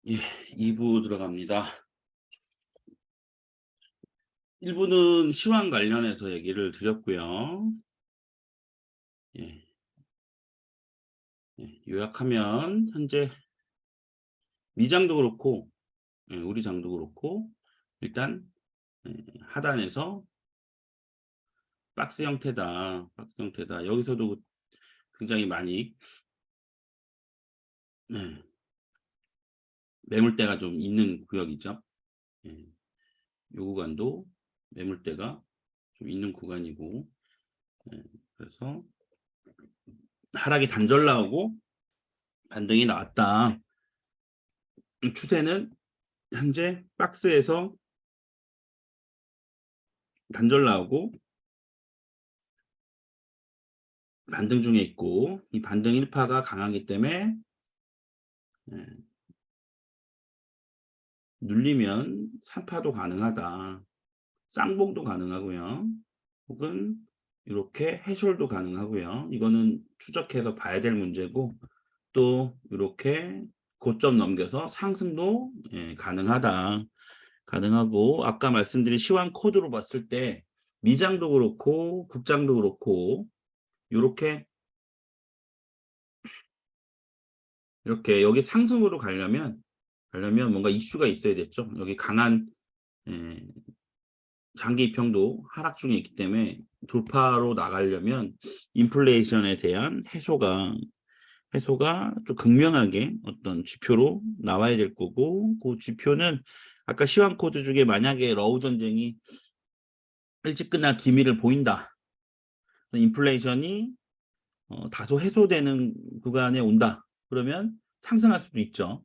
예, 2부 들어갑니다. 1부는 시황 관련해서 얘기를 드렸고요. 예, 요약하면 현재 미장도 그렇고 우리 장도 그렇고 일단 하단에서 박스 형태다. 박스 형태다. 여기서도 굉장히 많이 예, 매물대가 좀 있는 구역이죠. 예, 요 구간도 매물대가 좀 있는 구간이고 그래서 하락이 단절 나오고 반등이 나왔다. 추세는 현재 박스에서 단절 나오고 반등 중에 있고 이 반등 1파가 강하기 때문에 예, 눌리면 3파도 가능하다. 쌍봉도 가능하고요. 혹은 이렇게 해솔도 가능하고요. 이거는 추적해서 봐야 될 문제고 또 이렇게 고점 넘겨서 상승도 가능하다. 가능하고 아까 말씀드린 시황 코드로 봤을 때 미장도 그렇고 국장도 그렇고 이렇게 이렇게 여기 상승으로 가려면 뭔가 이슈가 있어야겠죠. 여기 강한 예, 장기 이평도 하락 중에 있기 때문에 돌파로 나가려면 인플레이션에 대한 해소가 좀 극명하게 어떤 지표로 나와야 될 거고 그 지표는 아까 시황 코드 중에 만약에 러우 전쟁이 일찍 끝날 기미를 보인다. 인플레이션이 다소 해소되는 구간에 온다. 그러면 상승할 수도 있죠.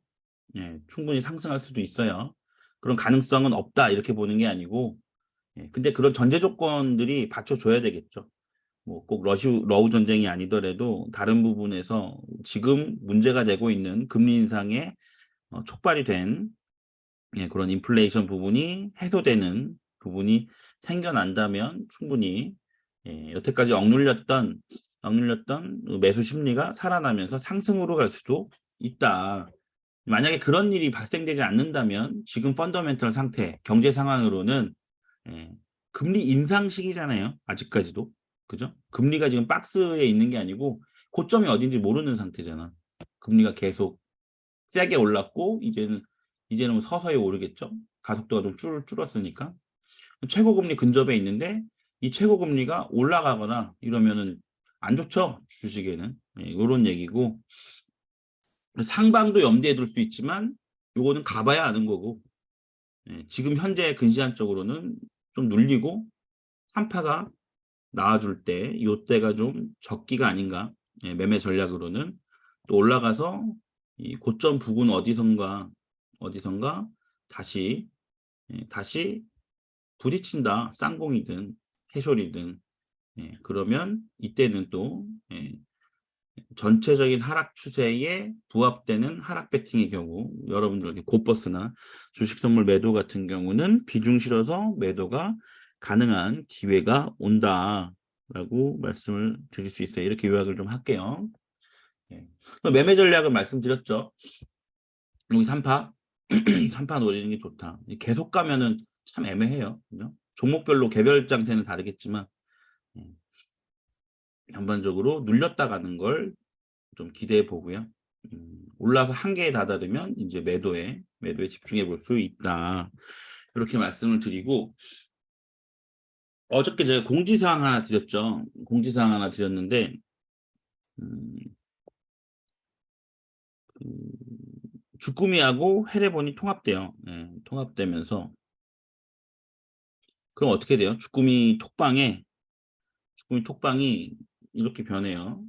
예, 충분히 상승할 수도 있어요. 그런 가능성은 없다 이렇게 보는 게 아니고 근데 그런 전제 조건들이 받쳐줘야 되겠죠. 뭐 꼭 러우 전쟁이 아니더라도 다른 부분에서 지금 문제가 되고 있는 금리 인상에 촉발이 된 그런 인플레이션 부분이 해소되는 부분이 생겨난다면 충분히 여태까지 억눌렸던 매수 심리가 살아나면서 상승으로 갈 수도 있다. 만약에 그런 일이 발생되지 않는다면 지금 펀더멘털 상태, 경제 상황으로는 예, 금리 인상 시기잖아요. 아직까지도. 그죠? 금리가 지금 박스에 있는 게 아니고 고점이 어딘지 모르는 상태잖아. 금리가 계속 세게 올랐고 이제는 뭐 서서히 오르겠죠. 가속도가 좀 줄었으니까. 최고금리 근접해 있는데 이 최고금리가 올라가거나 이러면은 안 좋죠. 주식에는. 이런 얘기고 상방도 염두에 둘 수 있지만 요거는 가봐야 아는 거고 지금 현재 근시안적으로는 좀 눌리고 3파가 나와줄 때 요때가 좀 적기가 아닌가. 매매 전략으로는 또 올라가서 이 고점 부근 어디선가 다시 부딪힌다. 쌍봉이든 해솔이든 그러면 이때는 또 전체적인 하락 추세에 부합되는 하락 배팅의 경우 여러분들 고버스나 주식 선물 매도 같은 경우는 비중 실어서 매도가 가능한 기회가 온다라고 말씀을 드릴 수 있어요. 이렇게 요약을 좀 할게요. 매매 전략을 말씀드렸죠. 여기 3파 3파 노리는 게 좋다. 계속 가면은 참 애매해요. 그죠? 종목별로 개별 장세는 다르겠지만 전반적으로 눌렸다 가는 걸 좀 기대해 보고요. 올라서 한계에 다다르면 이제 매도에 집중해 볼 수 있다. 이렇게 말씀을 드리고 어저께 제가 공지사항 하나 드렸죠. 공지사항 하나 드렸는데 음, 주꾸미하고 해례본이 통합돼요. 통합되면서 그럼 어떻게 돼요? 주꾸미 톡방이 이렇게 변해요.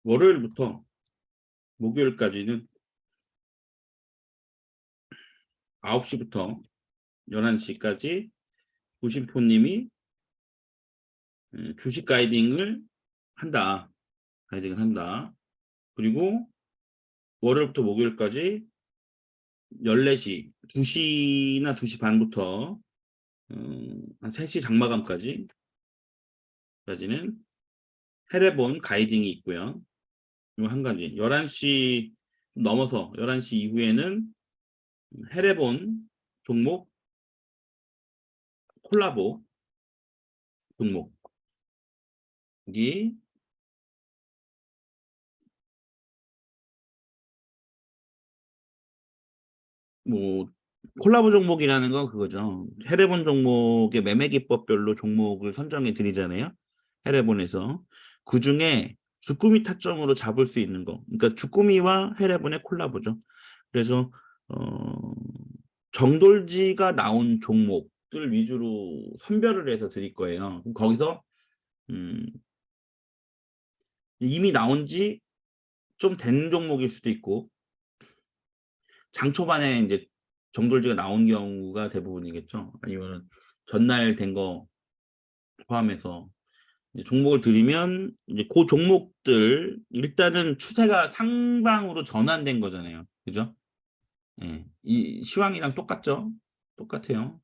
월요일부터 목요일까지는 9시부터 11시까지 구심포님이 주식 가이딩을 한다. 가이딩을 한다. 그리고 월요일부터 목요일까지 14시, 2시나 2시 반부터 한 3시 장마감까지는 헤레본 가이딩이 있고요. 요 한 가지 11시 넘어서 11시 이후에는 헤레본 종목 콜라보 종목이 뭐 콜라보 종목이라는 건 그거죠. 헤레본 종목의 매매 기법별로 종목을 선정해 드리잖아요. 헤레본에서 그중에 주꾸미 타점으로 잡을 수 있는 거. 그러니까 주꾸미와 헤레본의 콜라보죠. 그래서 어, 정돌지가 나온 종목들 위주로 선별을 해서 드릴 거예요. 그럼 거기서 음, 이미 나온 지 좀 된 종목일 수도 있고 장 초반에 이제 정돌지가 나온 경우가 대부분이겠죠. 아니면 전날 된 거 포함해서 이제 종목을 드리면 이제 그 종목들 일단은 추세가 상방으로 전환된 거잖아요. 그죠? 예. 이 시황이랑 똑같죠? 똑같아요.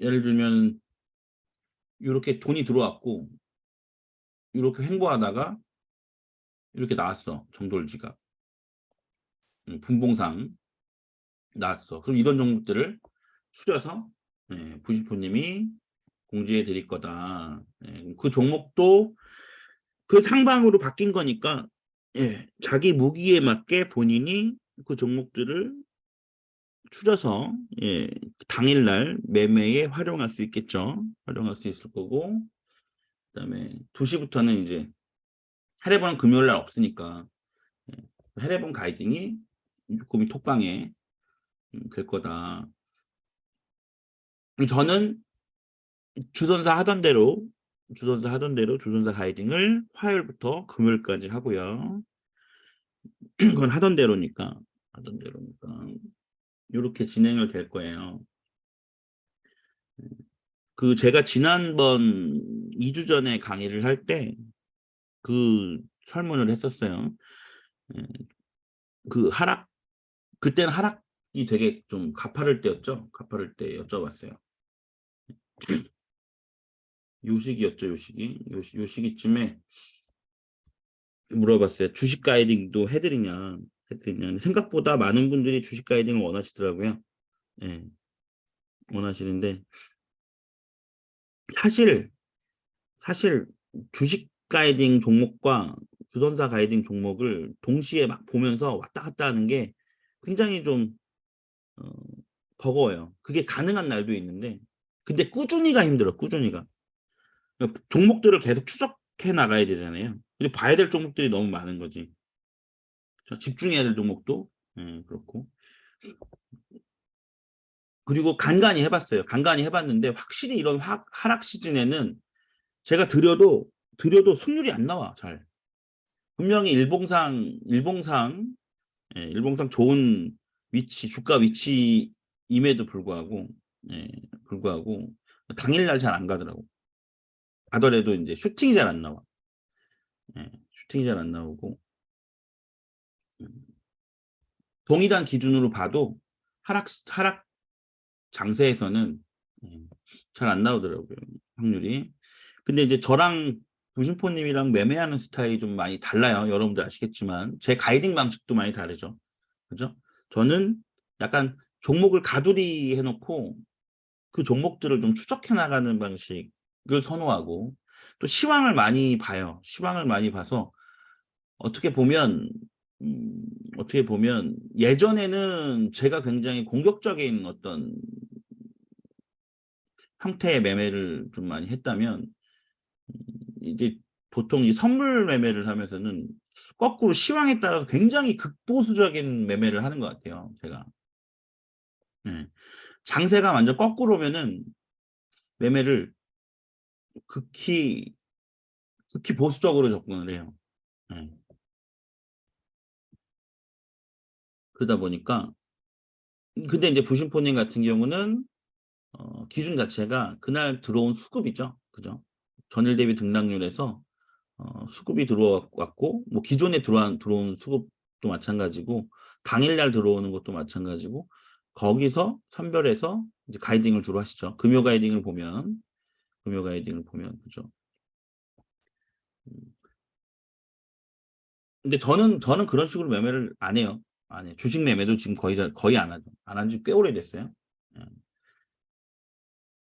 예를 들면 이렇게 돈이 들어왔고 이렇게 횡보하다가 이렇게 나왔어. 정돌지가. 분봉상 나왔어. 그럼 이런 종목들을 추려서 부시포님이 공지해 드릴 거다. 그 종목도 그 상방으로 바뀐 거니까 자기 무기에 맞게 본인이 그 종목들을 추려서 당일날 매매에 활용할 수 있겠죠. 활용할 수 있을 거고 그다음에 2시부터는 이제 할애본 금요일 날 없으니까 할애본 가이딩이 조금 톡방에 될 거다. 저는 주선사 하던 대로 주선사 가이딩을 화요일부터 금요일까지 하고요. 그건 하던 대로니까 이렇게 진행을 될 거예요. 그 제가 지난번 2주 전에 강의를 할 때 그 설문을 했었어요. 그 그때는 하락이 되게 좀 가파를 때였죠. 가파를 때 여쭤봤어요. 요 시기였죠, 요 시기쯤에 물어봤어요. 주식 가이딩도 해드리냐. 생각보다 많은 분들이 주식 가이딩을 원하시더라고요. 예, 원하시는데 사실 주식 가이딩 종목과 주선사 가이딩 종목을 동시에 막 보면서 왔다 갔다 하는 게 굉장히 좀 어, 버거워요. 그게 가능한 날도 있는데 근데 꾸준히가 힘들어. 꾸준히가. 그러니까 종목들을 계속 추적해 나가야 되잖아요. 근데 봐야 될 종목들이 너무 많은 거지. 집중해야 될 종목도 그렇고. 그리고 간간히 해봤어요. 간간히 해봤는데 확실히 이런 하락 시즌에는 제가 드려도 승률이 안 나와 잘. 분명히 일봉상 좋은 위치, 주가 위치임에도 불구하고, 예, 불구하고 당일날 잘 안 가더라고. 가더라도 이제 슈팅이 잘 안 나와. 슈팅이 잘 안 나오고 동일한 기준으로 봐도 하락 장세에서는 잘 안 나오더라고요. 확률이. 근데 이제 저랑 부신포님이랑 매매하는 스타일이 좀 많이 달라요. 여러분들 아시겠지만 제 가이딩 방식도 많이 다르죠. 그죠? 저는 약간 종목을 가두리 해놓고 그 종목들을 좀 추적해 나가는 방식을 선호하고 또 시황을 많이 봐요. 시황을 많이 봐서 어떻게 보면 어떻게 보면 예전에는 제가 굉장히 공격적인 어떤 형태의 매매를 좀 많이 했다면 이제 보통 이 선물 매매를 하면서는 거꾸로 시황에 따라서 굉장히 극보수적인 매매를 하는 것 같아요. 제가. 네. 장세가 완전 거꾸로 오면은 매매를 극히 보수적으로 접근을 해요. 네. 그러다 보니까 근데 이제 부신포님 같은 경우는 기준 자체가 그날 들어온 수급이죠. 그죠? 전일 대비 등락률에서 수급이 들어왔고 뭐 기존에 들어온 수급도 마찬가지고 당일날 들어오는 것도 마찬가지고 거기서 선별해서 이제 가이딩을 주로 하시죠. 금요 가이딩을 보면 그죠. 근데 저는 그런 식으로 매매를 안 해요. 안 해요. 주식 매매도 지금 거의 안 하죠. 안 한 지 꽤 오래됐어요. 예.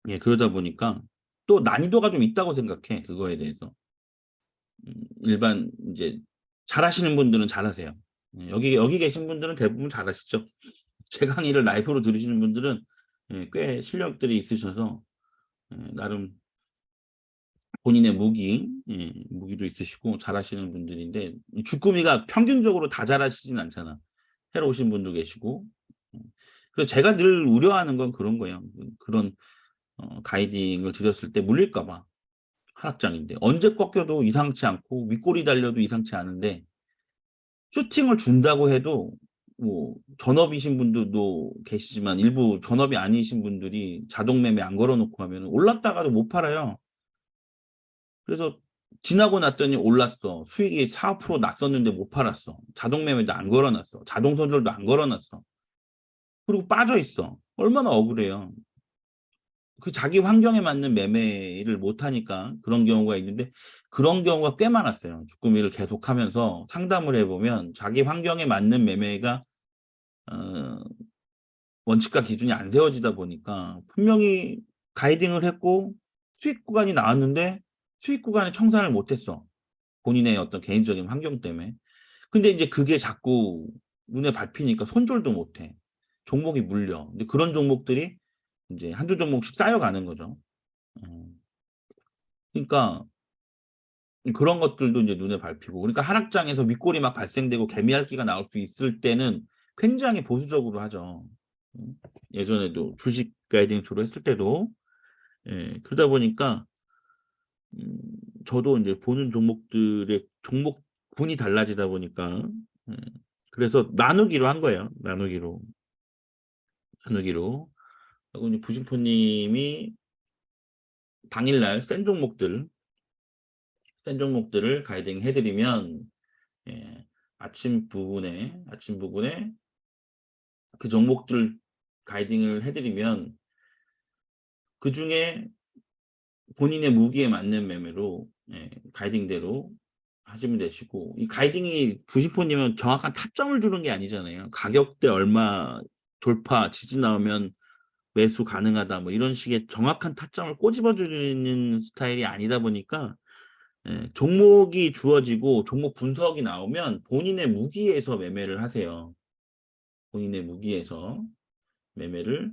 예, 그러다 보니까 또 난이도가 좀 있다고 생각해. 그거에 대해서. 일반 이제 잘하시는 분들은 잘하세요. 예, 여기 계신 분들은 대부분 잘하시죠. 제 강의를 라이브로 들으시는 분들은 예, 꽤 실력들이 있으셔서 나름 본인의 무기도 있으시고 잘하시는 분들인데 이 주꾸미가 평균적으로 다 잘하시진 않잖아. 새로 오신 분도 계시고. 음. 그래서 제가 늘 우려하는 건 그런 거예요. 그런 가이딩을 드렸을 때 물릴까 봐. 하락장인데 언제 꺾여도 이상치 않고 윗골이 달려도 이상치 않은데 슈팅을 준다고 해도 뭐 전업이신 분들도 계시지만 일부 전업이 아니신 분들이 자동 매매 안 걸어 놓고 하면 올랐다가도 못 팔아요. 그래서 지나고 났더니 올랐어. 수익이 4% 났었는데 못 팔았어. 자동 매매도 안 걸어 놨어. 자동 손절도 안 걸어 놨어. 그리고 빠져 있어. 얼마나 억울해요. 그 자기 환경에 맞는 매매를 못 하니까 그런 경우가 있는데 그런 경우가 꽤 많았어요. 주꾸미를 계속하면서 상담을 해 보면 자기 환경에 맞는 매매가 어 원칙과 기준이 안 세워지다 보니까 분명히 가이딩을 했고 수익 구간이 나왔는데 수익 구간에 청산을 못 했어. 본인의 어떤 개인적인 환경 때문에. 근데 이제 그게 자꾸 눈에 밟히니까 손절도 못 해. 종목이 물려. 근데 그런 종목들이 인제 한두 종목씩 쌓여가는 거죠. 음. 그러니까 그런 것들도 이제 눈에 밟히고 그러니까 하락장에서 윗골이 막 발생되고 개미핥기가 나올 수 있을 때는 굉장히 보수적으로 하죠. 음. 예전에도 주식 가이딩 주로 했을 때도 예 그러다 보니까 음 저도 인제 보는 종목들의 종목군이 달라지다 보니까 예 그래서 나누기로 한 거예요. 나누기로. 하고 이제 부신포 님이 당일날 센 종목들을 가이딩 해 드리면 예 아침 부분에 그 종목들 가이딩을 해 드리면 그중에 본인의 무기에 맞는 매매로 예 가이딩대로 하시면 되시고 이 가이딩이 부신포 님은 정확한 타점을 주는 게 아니잖아요. 가격대 얼마 돌파 지지 나오면 매수 가능하다 뭐 이런 식의 정확한 타점을 꼬집어 주는 스타일이 아니다 보니까 예 종목이 주어지고 종목 분석이 나오면 본인의 무기에서 매매를 하세요. 본인의 무기에서 매매를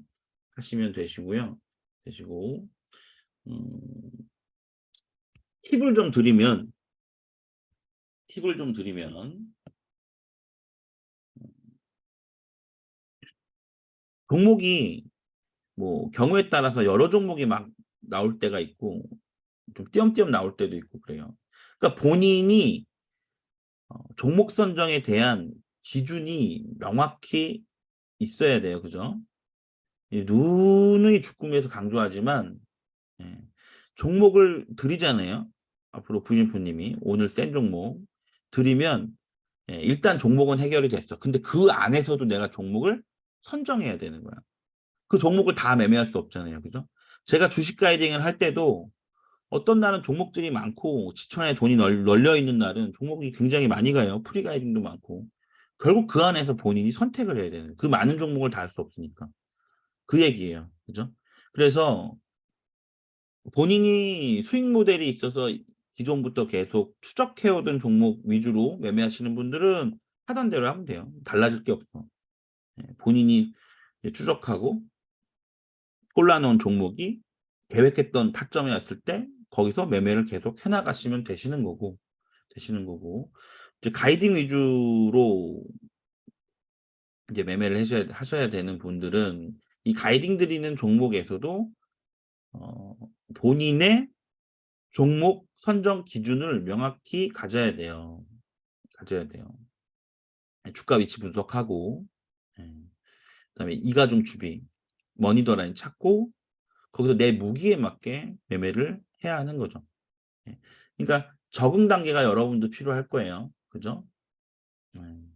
하시면 되시고 음 팁을 좀 드리면 팁을 좀 드리면 종목이 뭐 경우에 따라서 여러 종목이 막 나올 때가 있고 좀 띄엄띄엄 나올 때도 있고 그래요. 그러니까 본인이 종목 선정에 대한 기준이 명확히 있어야 돼요. 그죠? 이 누누이 주꾸미에서 강조하지만 예 종목을 드리잖아요. 앞으로 부진포 님이 오늘 센 종목 드리면 예 일단 종목은 해결이 됐어. 근데 그 안에서도 내가 종목을 선정해야 되는 거야. 그 종목을 다 매매할 수 없잖아요. 그죠? 제가 주식 가이딩을 할 때도 어떤 날은 종목들이 많고 지천에 돈이 널려 있는 날은 종목이 굉장히 많이 가요. 프리 가이딩도 많고. 결국 그 안에서 본인이 선택을 해야 되는 그 많은 종목을 다 할 수 없으니까. 그 얘기예요. 그죠? 그래서 본인이 수익 모델이 있어서 기존부터 계속 추적해 오던 종목 위주로 매매하시는 분들은 하던 대로 하면 돼요. 달라질 게 없어. 예 본인이 이제 추적하고 골라 놓은 종목이 계획했던 타점에 왔을 때 거기서 매매를 계속 해 나가시면 되시는 거고 이제 가이딩 위주로 이제 매매를 하셔야 되는 분들은 이 가이딩 드리는 종목에서도 어 본인의 종목 선정 기준을 명확히 가져야 돼요. 가져야 돼요. 예 주가 위치 분석하고 예 그다음에 이가중 추비, 머니더 라인 찾고 거기서 내 무기에 맞게 매매를 해야 하는 거죠. 예. 그러니까 적응 단계가 여러분도 필요할 거예요. 그죠? 음.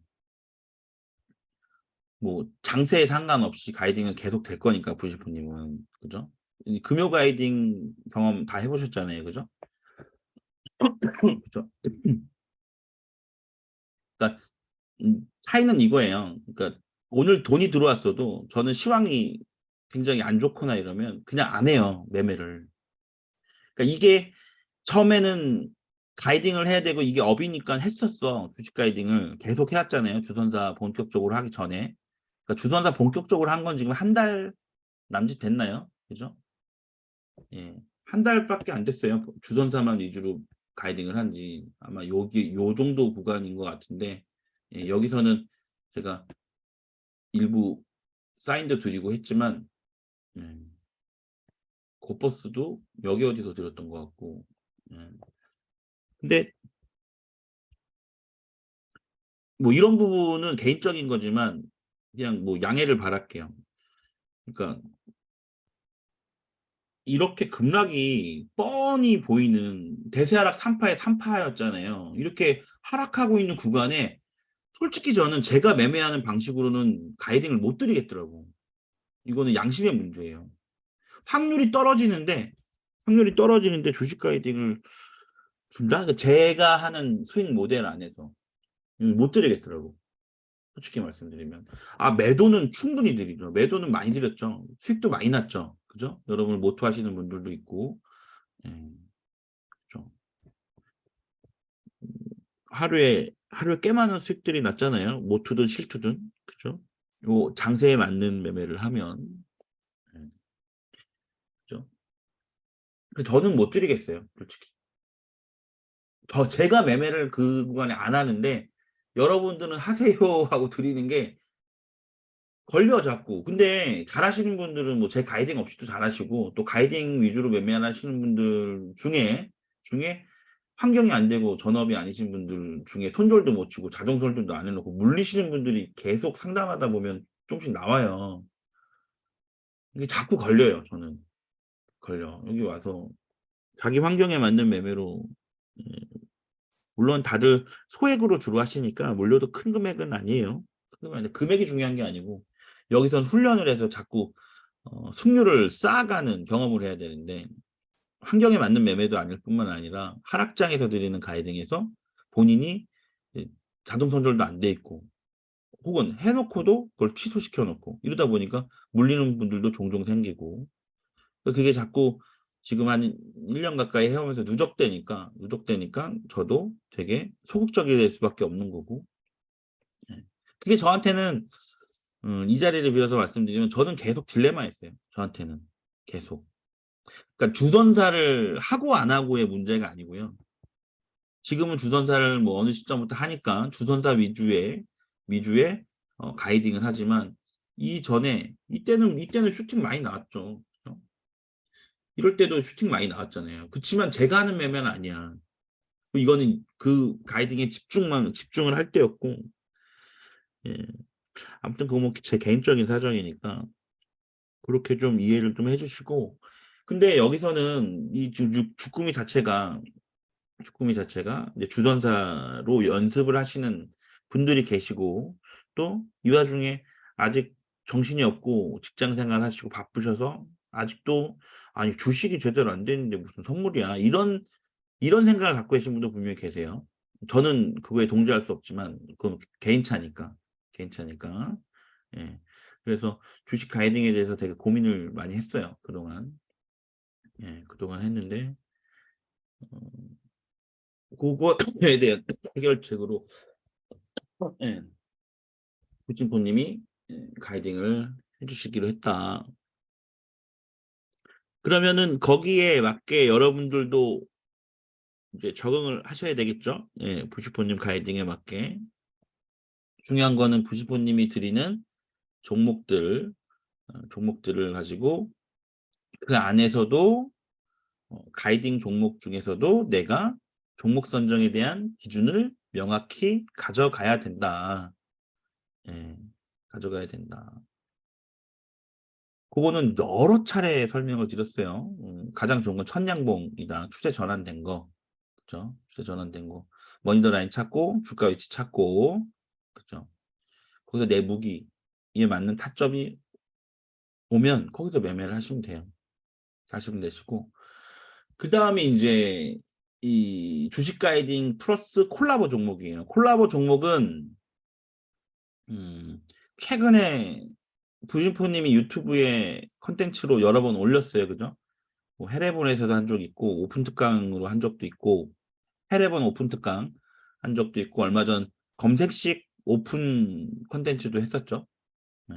뭐 장세에 상관없이 가이딩은 계속 될 거니까 부시프 님은. 그죠? 이 금요 가이딩 경험 다 해 보셨잖아요. 그죠? 그죠? 그러니까 차이는 이거예요. 그러니까 오늘 돈이 들어왔어도 저는 시황이 굉장히 안 좋거나 이러면 그냥 안 해요, 매매를. 그러니까 이게 처음에는 가이딩을 해야 되고 이게 업이니까 했었어. 주식 가이딩을 계속 해 왔잖아요, 주선사 본격적으로 하기 전에. 그러니까 주선사 본격적으로 한 건 지금 한 달 남짓 됐나요? 그죠? 예. 한 달밖에 안 됐어요. 주선사만 위주로 가이딩을 한 지. 아마 요 정도 구간인 것 같은데, 예, 여기서는 제가 일부 사인도 드리고 했지만, 예, 고버스도 여기 어디서 드렸던 것 같고. 예. 근데 뭐 이런 부분은 개인적인 거지만 그냥 뭐 양해를 바랄게요. 그러니까 이렇게 급락이 뻔히 보이는 대세하락 3파에 3파였잖아요. 이렇게 하락하고 있는 구간에 솔직히 저는 제가 매매하는 방식으로는 가이딩을 못 드리겠더라고. 이거는 양심의 문제예요. 확률이 떨어지는데 주식 가이딩을 준다? 그러니까 제가 하는 스윙 모델 안에서 못 드리겠더라고. 솔직히 말씀드리면. 아, 매도는 충분히 드리죠. 매도는 많이 드렸죠. 수익도 많이 났죠. 그죠? 여러분 모토 하시는 분들도 있고. 예, 그죠. 하루에 꽤 많은 수익들이 났잖아요. 모투든 실투든. 그죠? 요 장세에 맞는 매매를 하면. 예, 그죠? 저는 못 드리겠어요, 솔직히. 제가 매매를 그 구간에 안 하는데 여러분들은 하세요 하고 드리는 게 걸려 자꾸. 근데 잘하시는 분들은 뭐 제 가이딩 없이도 잘하시고 또 가이딩 위주로 매매하시는 분들 중에 환경이 안 되고 전업이 아니신 분들 중에 손절도 못 치고 자동 손절도 안 해놓고 물리시는 분들이 계속 상담하다 보면 좀씩 나와요. 이게 자꾸 걸려요, 저는. 걸려. 여기 와서 자기 환경에 맞는 매매로. 예, 물론 다들 소액으로 주로 하시니까 물려도 큰 금액은 아니에요. 큰 금액 아닌데 금액이 중요한 게 아니고 여기선 훈련을 해서 자꾸 승률을 쌓아가는 경험을 해야 되는데 환경에 맞는 매매도 아닐 뿐만 아니라 하락장에서 드리는 가이딩에서 본인이 이제 자동 손절도 안 돼 있고 혹은 해 놓고도 그걸 취소시켜 놓고 이러다 보니까 물리는 분들도 종종 생기고 그게 자꾸 지금 한 1년 가까이 해 오면서 누적되니까 저도 되게 소극적이 될 수밖에 없는 거고. 예. 그게 저한테는 이 자리를 빌어서 말씀드리면 저는 계속 딜레마였어요, 저한테는. 계속. 그러니까 주선사를 하고 안 하고의 문제가 아니고요. 지금은 주선사를 뭐 어느 시점부터 하니까 주선사 위주의 가이딩을 하지만 이때는 슈팅 많이 나왔죠. 그죠? 이럴 때도 슈팅 많이 나왔잖아요. 그치만 제가 하는 매매는 아니야. 이거는 그 가이딩에 집중을 할 때였고, 예. 아무튼 그거 뭐 제 개인적인 사정이니까 그렇게 좀 이해를 좀 해주시고. 근데 여기서는 이 주꾸미 자체가 이제 주전사로 연습을 하시는 분들이 계시고 또 이 와중에 아직 정신이 없고 직장 생활 하시고 바쁘셔서 아직도 아니 주식이 제대로 안 되는데 무슨 선물이야 이런 생각을 갖고 계신 분도 분명히 계세요. 저는 그거에 동조할 수 없지만 그건 개인 차니까. 예. 그래서 주식 가이딩에 대해서 되게 고민을 많이 했어요, 그동안. 예, 그동안 했는데 그거에 대한 해결책으로 예, 구진포님이 가이딩을 해주시기로 했다. 그러면은 거기에 맞게 여러분들도 이제 적응을 하셔야 되겠죠? 예, 부시포님 가이딩에 맞게. 중요한 거는 부시포님이 드리는 종목들을 가지고 그 안에서도 가이딩 종목 중에서도 내가 종목 선정에 대한 기준을 명확히 가져가야 된다. 예, 가져가야 된다. 그거는 여러 차례 설명을 드렸어요. 가장 좋은 건 천냥봉이다. 추세 전환된 거. 그죠? 추세 전환된 거. 머니터 라인 찾고, 주가 위치 찾고, 그죠? 거기서 내 무기에 맞는 타점이 오면 거기서 매매를 하시면 돼요. 하시면 되시고. 그 다음에 이제 이 주식 가이딩 플러스 콜라보 종목이에요. 콜라보 종목은 최근에 부진포님이 유튜브에 컨텐츠로 여러 번 올렸어요. 그죠? 뭐 해례본에서도 한 적 있고 오픈 특강으로 한 적도 있고 해례본 오픈 특강 한 적도 있고 얼마 전 검색식 오픈 컨텐츠도 했었죠. 네.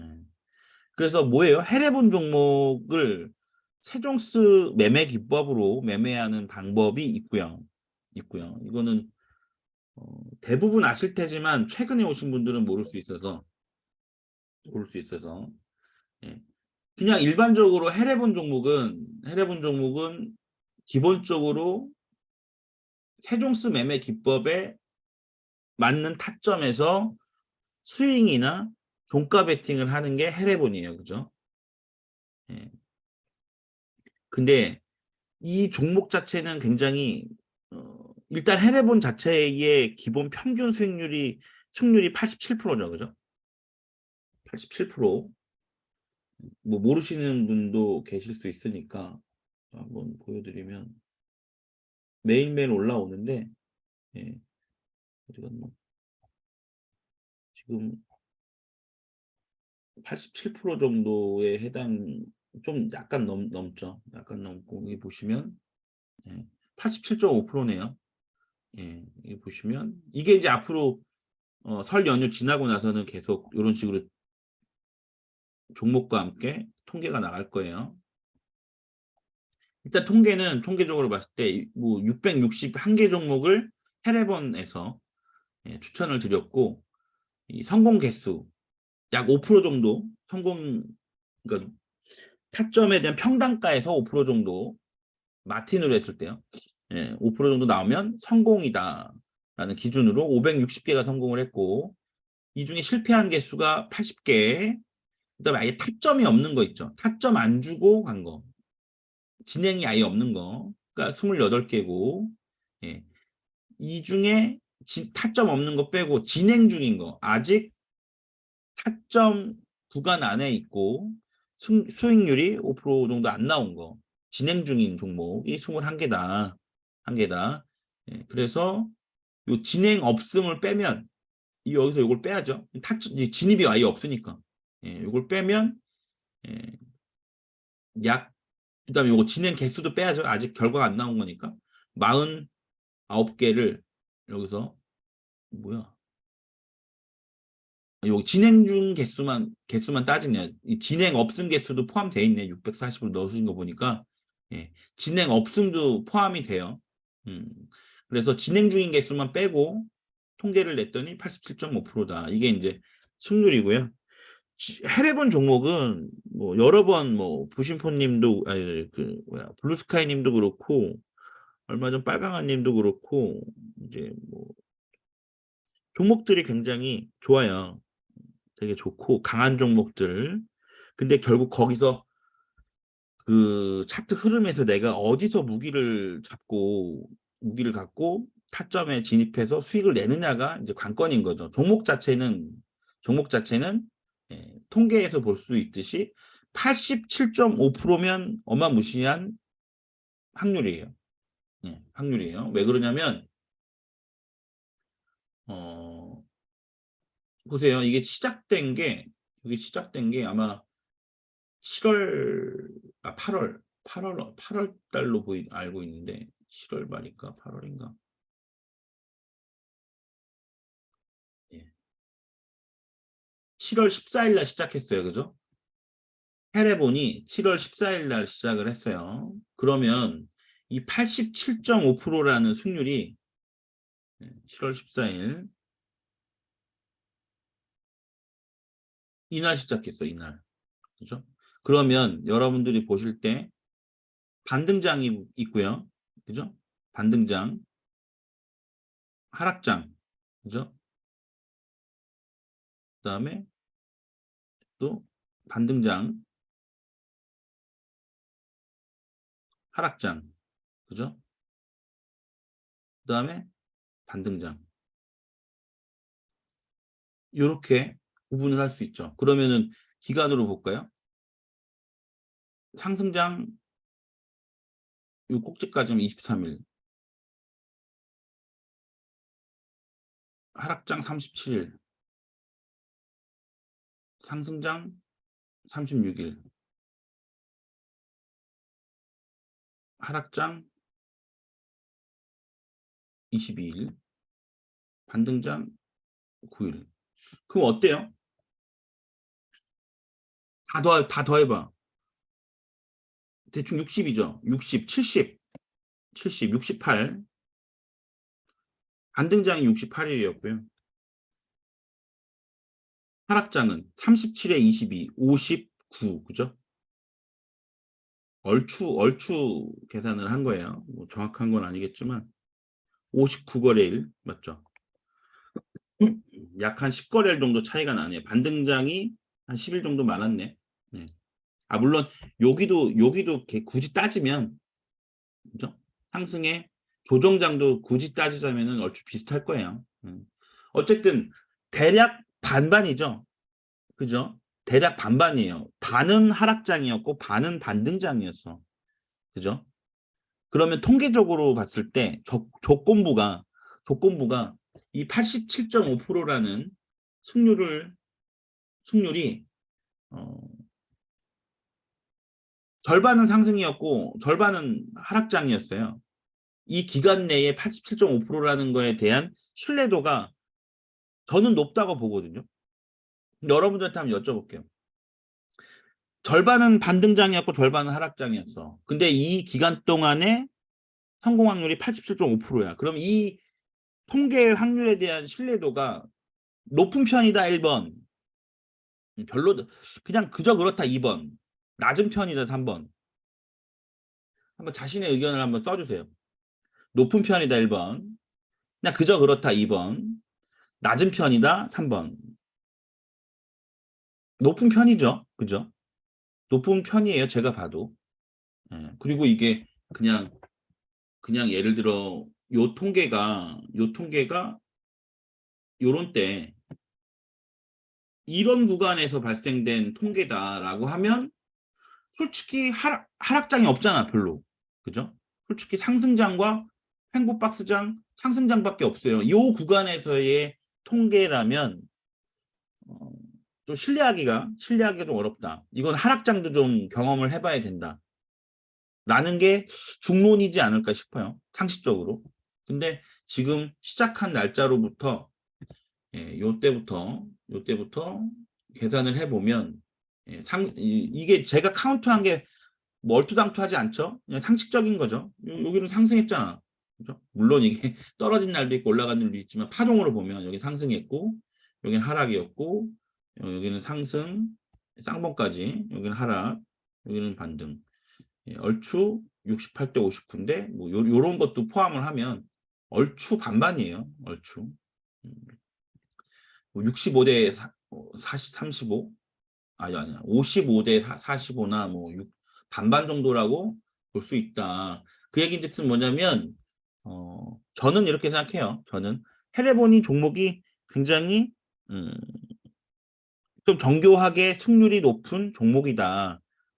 그래서 뭐예요? 해례본 종목을 세종스 매매 기법으로 매매하는 방법이 있고요. 이거는 대부분 아실 테지만 최근에 오신 분들은 모를 수 있어서 예. 그냥 일반적으로 해례본 종목은 기본적으로 세종스 매매 기법에 맞는 타점에서 스윙이나 종가 베팅을 하는 게 해례본이에요. 그죠? 예. 근데 이 종목 자체는 굉장히 일단 해례본 자체의 기본 평균 승률이 87%죠. 그죠? 87%. 뭐 모르시는 분도 계실 수 있으니까 한번 보여드리면 매일매일 올라오는데 예. 어디 갔나? 지금 87% 정도에 해당 좀 약간 넘죠. 약간 넘고 여기 보시면 예. 87.5%네요. 예. 여기 보시면 이게 이제 앞으로 설 연휴 지나고 나서는 계속 이런 식으로 종목과 함께 통계가 나갈 거예요. 일단 통계는 통계적으로 봤을 때 뭐 661개 종목을 테레본에서 예, 추천을 드렸고 이 성공 개수 약 5% 정도 그러니까 타점에 대한 평단가에서 5% 정도 마틴으로 했을 때요. 예, 5% 정도 나오면 성공이다라는 기준으로 560개가 성공을 했고 이 중에 실패한 개수가 80개. 그다음에 아예 타점이 없는 거 있죠. 타점 안 주고 간 거. 진행이 아예 없는 거. 그러니까 28개고. 예. 이 중에 타점 없는 거 빼고 진행 중인 거. 아직 타점 구간 안에 있고 수익률이 5% 정도 안 나온 거. 진행 중인 종목이 21개다. 한 개다. 예. 그래서 요 진행 없음을 빼면 여기서 이걸 빼야죠. 진입이 아예 없으니까. 예, 이걸 빼면 예, 약 그다음에 요거 진행 개수도 빼야죠. 아직 결과가 안 나온 거니까. 49개를 여기서 뭐야? 요 진행 중 개수만 따지냐. 이 진행 없음 개수도 포함되어 있네. 640을 넣으신 거 보니까. 예. 진행 없음도 포함이 돼요. 음. 그래서 진행 중인 개수만 빼고 통계를 냈더니 87.5%다. 이게 이제 승률이고요. 해례본 종목은 뭐 여러 번 뭐 부심포님도 아니 그 뭐야 블루스카이님도 그렇고 얼마 전 빨강아님도 그렇고 이제 뭐 종목들이 굉장히 좋아요. 되게 좋고 강한 종목들. 근데 결국 거기서 그 차트 흐름에서 내가 어디서 무기를 갖고 타점에 진입해서 수익을 내느냐가 이제 관건인 거죠. 종목 자체는 예, 통계에서 볼 수 있듯이 87.5%면 어마무시한 확률이에요. 예, 확률이에요. 왜 그러냐면 어, 보세요. 이게 시작된 게 아마 7월, 8월 달로 알고 있는데 7월 말인가 8월인가. 예. 7월 14일 날 시작했어요. 그죠? 테레본이 7월 14일 날 시작을 했어요. 그러면 이 87.5%라는 승률이 7월 14일 이날 시작했어, 이날. 그죠? 그러면 여러분들이 보실 때 반등장이 있고요. 그죠? 반등장, 하락장. 그죠? 그다음에 또 반등장, 하락장. 그죠? 그다음에 반등장. 요렇게 구분을 할 수 있죠. 그러면은 기간으로 볼까요? 상승장 요 꼭지까지는 23일. 하락장 37일, 상승장 36일, 하락장 22일, 반등장 9일. 그럼 어때요? 다 더해봐. 대충 60이죠. 60, 70, 70, 68. 반등장이 68일이었고요. 하락장은 37에 22, 59. 그죠? 얼추 계산을 한 거예요. 뭐 정확한 건 아니겠지만 59거래일 맞죠? 약 한 10거래일 정도 차이가 나네요. 반등장이 한 10일 정도 많았네. 네. 아 물론 여기도 이렇게 굳이 따지면 그죠? 상승의 조정장도 굳이 따지자면은 얼추 비슷할 거예요. 어쨌든 대략 반반이죠. 그죠? 대략 반반이에요. 반은 하락장이었고 반은 반등장이었어. 그죠? 그러면 통계적으로 봤을 때 조건부가 이 87.5%라는 승률이 어, 절반은 상승이었고 절반은 하락장이었어요. 이 기간 내에 87.5%라는 거에 대한 신뢰도가 저는 높다고 보거든요. 여러분들한테 한번 여쭤볼게요. 절반은 반등장이었고 절반은 하락장이었어. 근데 이 기간 동안에 성공 확률이 87.5%야. 그럼 이 통계 확률에 대한 신뢰도가 높은 편이다 1번, 별로 그냥 그저 그렇다 2번, 낮은 편이다 3번. 한번 자신의 의견을 한번 써주세요. 높은 편이다 1번, 그냥 그저 그렇다 2번, 낮은 편이다 3번. 높은 편이죠. 그죠? 높은 편이에요. 제가 봐도. 예. 그리고 이게 그냥 예를 들어 요 통계가 요런 때 이런 구간에서 발생된 통계다라고 하면 솔직히 하락장이 없잖아, 별로. 그죠? 솔직히 상승장과 횡보박스장, 상승장밖에 없어요. 이 구간에서의 통계라면 어, 좀 신뢰하기가 좀 어렵다. 이건 하락장도 좀 경험을 해봐야 된다. 라는 게 중론이지 않을까 싶어요. 상식적으로. 근데 지금 시작한 날짜로부터 요때부터 계산을 해보면 이게 제가 카운트한 게 뭐 얼토당토하지 않죠? 그냥 상식적인 거죠. 여기는 상승했잖아. 그죠? 물론 이게 떨어진 날도 있고 올라간 날도 있지만 파동으로 보면 여기 상승했고 여기는 하락이었고 여기는 상승 쌍봉까지 여기는 하락 여기는 반등 얼추 68대 59인데 뭐 요런 것도 포함을 하면 얼추 반반이에요. 얼추 65대 40, 35 아니야 55대 45나 뭐 반반 정도라고 볼 수 있다. 그 얘기인즉슨 뭐냐면 저는 이렇게 생각해요. 저는 해례보니 종목이 굉장히 음, 좀 정교하게 승률이 높은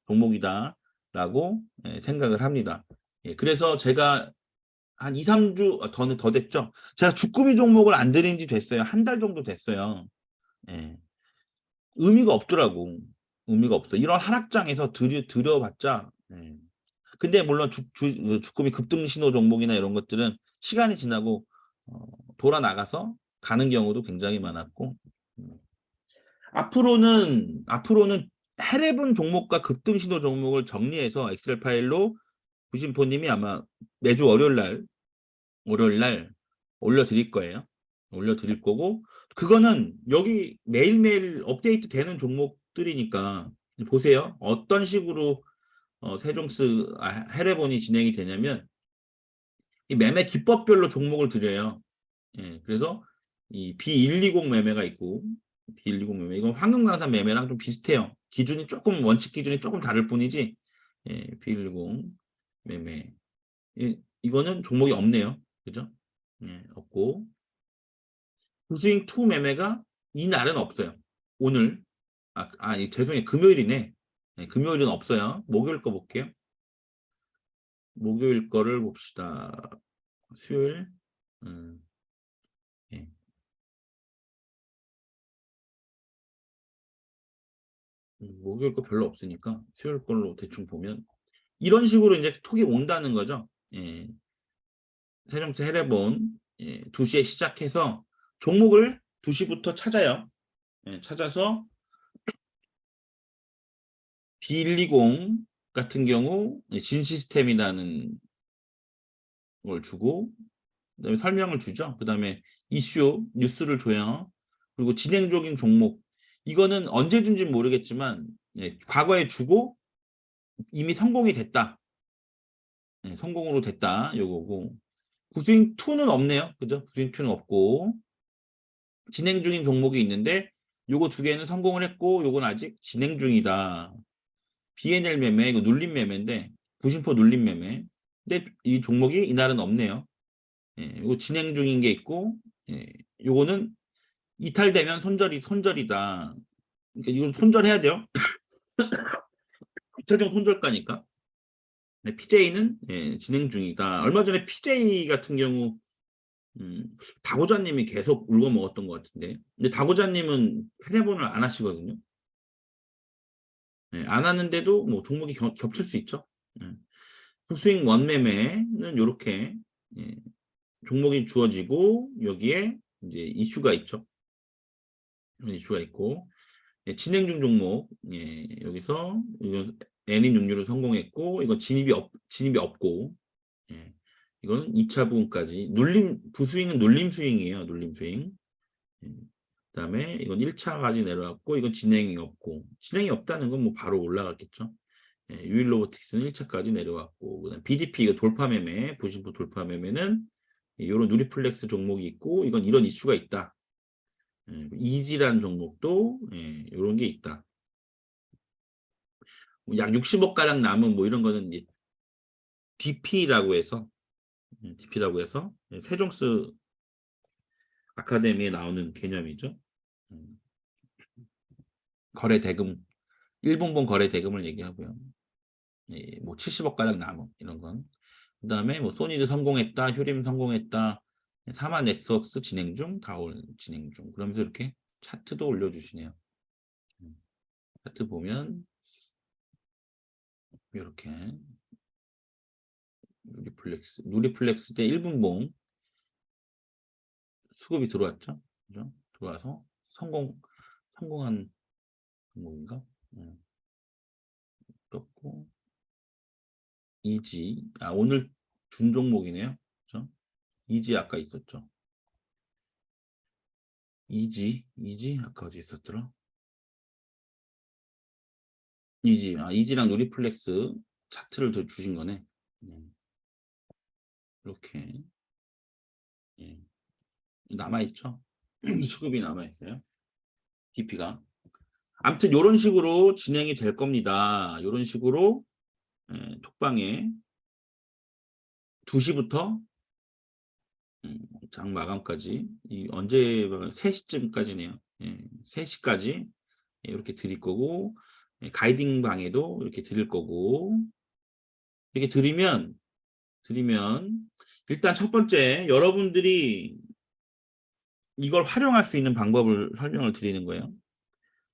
종목이다라고 생각을 합니다. 예, 그래서 제가 한 2, 3주 더 됐죠. 제가 주꾸미 종목을 안 들인 지 됐어요. 한 달 정도 됐어요. 예. 의미가 없더라고. 의미가 없어. 이런 하락장에서 들여봤자. 예. 근데 물론 주꾸미 급등 신호 종목이나 이런 것들은 시간이 지나고 어, 돌아 나가서 가는 경우도 굉장히 많았고 음. 앞으로는 해례분 종목과 급등 신호 종목을 정리해서 엑셀 파일로 구심포님이 아마 매주 월요일 날 올려드릴 거예요. 올려드릴 거고 그거는 여기 매일매일 업데이트 되는 종목들이니까 보세요. 어떤 식으로 세종스 해례본이 진행이 되냐면 이 매매 기법별로 종목을 드려요. 예, 그래서 이 B120 매매가 있고 B120 매매 이건 황금강산 매매랑 좀 비슷해요. 원칙 기준이 조금 다를 뿐이지 B120 매매 이거는 종목이 없네요. 그죠? 예, 없고 구스윙 2 매매가 이날은 없어요. 오늘 죄송해요. 금요일이네. 네, 금요일은 없어요. 목요일 거 볼게요. 목요일 거를 봅시다. 수요일 예. 목요일 거 별로 없으니까 수요일 걸로 대충 보면 이런 식으로 이제 톡이 온다는 거죠. 예. 세종수 해례본 2시에 시작해서 종목을 2시부터 찾아요. 예, 찾아서 B120 같은 경우 진 시스템이라는 걸 주고 그다음에 설명을 주죠. 그다음에 이슈 뉴스를 줘요. 그리고 진행적인 종목 이거는 언제 준지 모르겠지만 과거에 주고 이미 성공이 됐다. 성공으로 됐다. 요거고 구스윙 2는 없네요. 그죠? 구스윙 2는 없고 진행 중인 종목이 있는데 요거 두 개는 성공을 했고 요건 아직 진행 중이다. BNL 매매 이거 눌림 매매인데 부심포 눌림 매매. 근데 이 종목이 이날은 없네요. 이거 진행 중인 게 있고 요거는 이탈되면 손절이다. 그러니까 이건 손절해야 돼요. 최종 손절가니까. PJ는 진행 중이다. 얼마 전에 PJ 같은 경우 다고자님이 계속 울고 먹었던 것 같은데. 근데 다고자님은 해내본을 안 하시거든요. 안 하는데도 뭐 종목이 겹칠 수 있죠. 푸스윙 원매매는 이렇게 종목이 주어지고 여기에 이제 이슈가 있죠. 이슈가 있고 진행 중 종목 여기서 이건 N인 종류를 성공했고 이건 진입이 없고 이거는 2차 부분까지 부스윙은 눌림 스윙이에요. 눌림 스윙. 그다음에 이건 1차까지 내려왔고 이건 진행이 없고 진행이 없다는 건 뭐 바로 올라갔겠죠. 유일 로보틱스는 1차까지 내려왔고 그다음 BDP 이거 돌파 매매 부심포 돌파 매매는 이런 누리플렉스 종목이 있고 이건 이런 이슈가 있다. 이지라는 종목도 이런 게 있다. 약 60억 가량 남은 뭐 이런 거는 이제 DP라고 해서 세종스 아카데미에 나오는 개념이죠. 거래 대금 1분봉 거래 대금을 얘기하고요. 뭐 70억 가량 남은 이런 건. 그다음에 뭐 소니드 성공했다, 효림 성공했다, 사마 넥서스 진행 중, 다올 진행 중. 그러면서 이렇게 차트도 올려주시네요. 차트 보면 이렇게 누리플렉스 때 1분봉 수급이 들어왔죠. 그죠? 들어와서 성공한 종목인가? 그렇고 이지 오늘 준 종목이네요. 그죠? 이지 아까 있었죠. 이지 아까 어디 있었더라? 이지랑 누리플렉스 차트를 더 주신 거네. 이렇게 남아있죠. 수급이 남아있어요. DP가. 아무튼 이런 식으로 진행이 될 겁니다. 이런 식으로 톡방에 2시부터 장 마감까지 언제 3시쯤까지네요. 3시까지 이렇게 드릴 거고 가이딩 방에도 이렇게 드릴 거고 이렇게 드리면 일단 첫 번째 여러분들이 이걸 활용할 수 있는 방법을 설명을 드리는 거예요.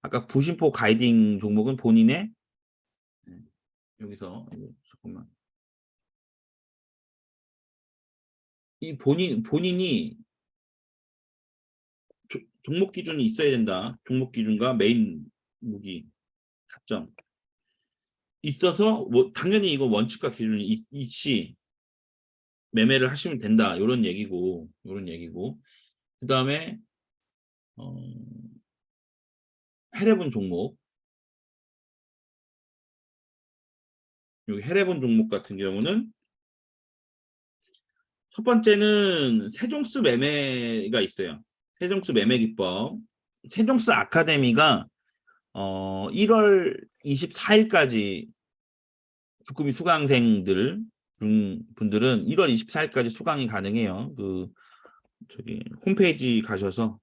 아까 부심포 가이딩 종목은 본인의 여기서 잠깐만 이 본인이 종목 기준이 있어야 된다. 종목 기준과 메인 무기 가점 있어서 뭐 당연히 이거 원칙과 기준이 있이 매매를 하시면 된다. 이런 얘기고 그다음에 해례본 종목 여기 해례본 종목 같은 경우는 첫 번째는 세종스 매매가 있어요. 세종스 매매 기법. 세종스 아카데미가 1월 24일까지 주꾸미 수강생들 분들은 1월 24일까지 수강이 가능해요. 저기 홈페이지 가셔서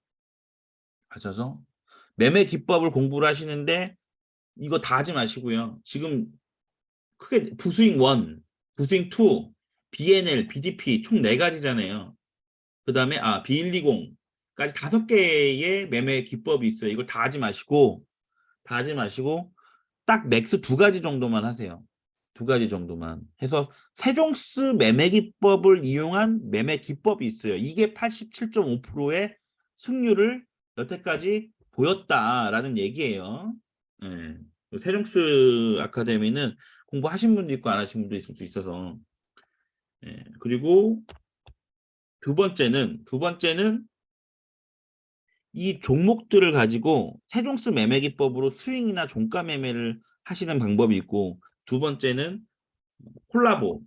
매매 기법을 공부를 하시는데 이거 다 하지 마시고요. 지금 크게 부스윙 1, 부스윙 2, BNL, BDP 총 4가지잖아요. 그 다음에 B120까지 5개의 매매 기법이 있어요. 이걸 다 하지 마시고 딱 맥스 두 가지 정도만 하세요. 두 가지 정도만 해서 세종스 매매 기법을 이용한 매매 기법이 있어요. 이게 87.5%의 승률을 여태까지 보였다라는 얘기예요. 예. 세종스 아카데미는 공부하신 분도 있고 안 하신 분도 있을 수 있어서. 예. 그리고 두 번째는 이 종목들을 가지고 세종스 매매 기법으로 스윙이나 종가 매매를 하시는 방법이 있고, 두 번째는 콜라보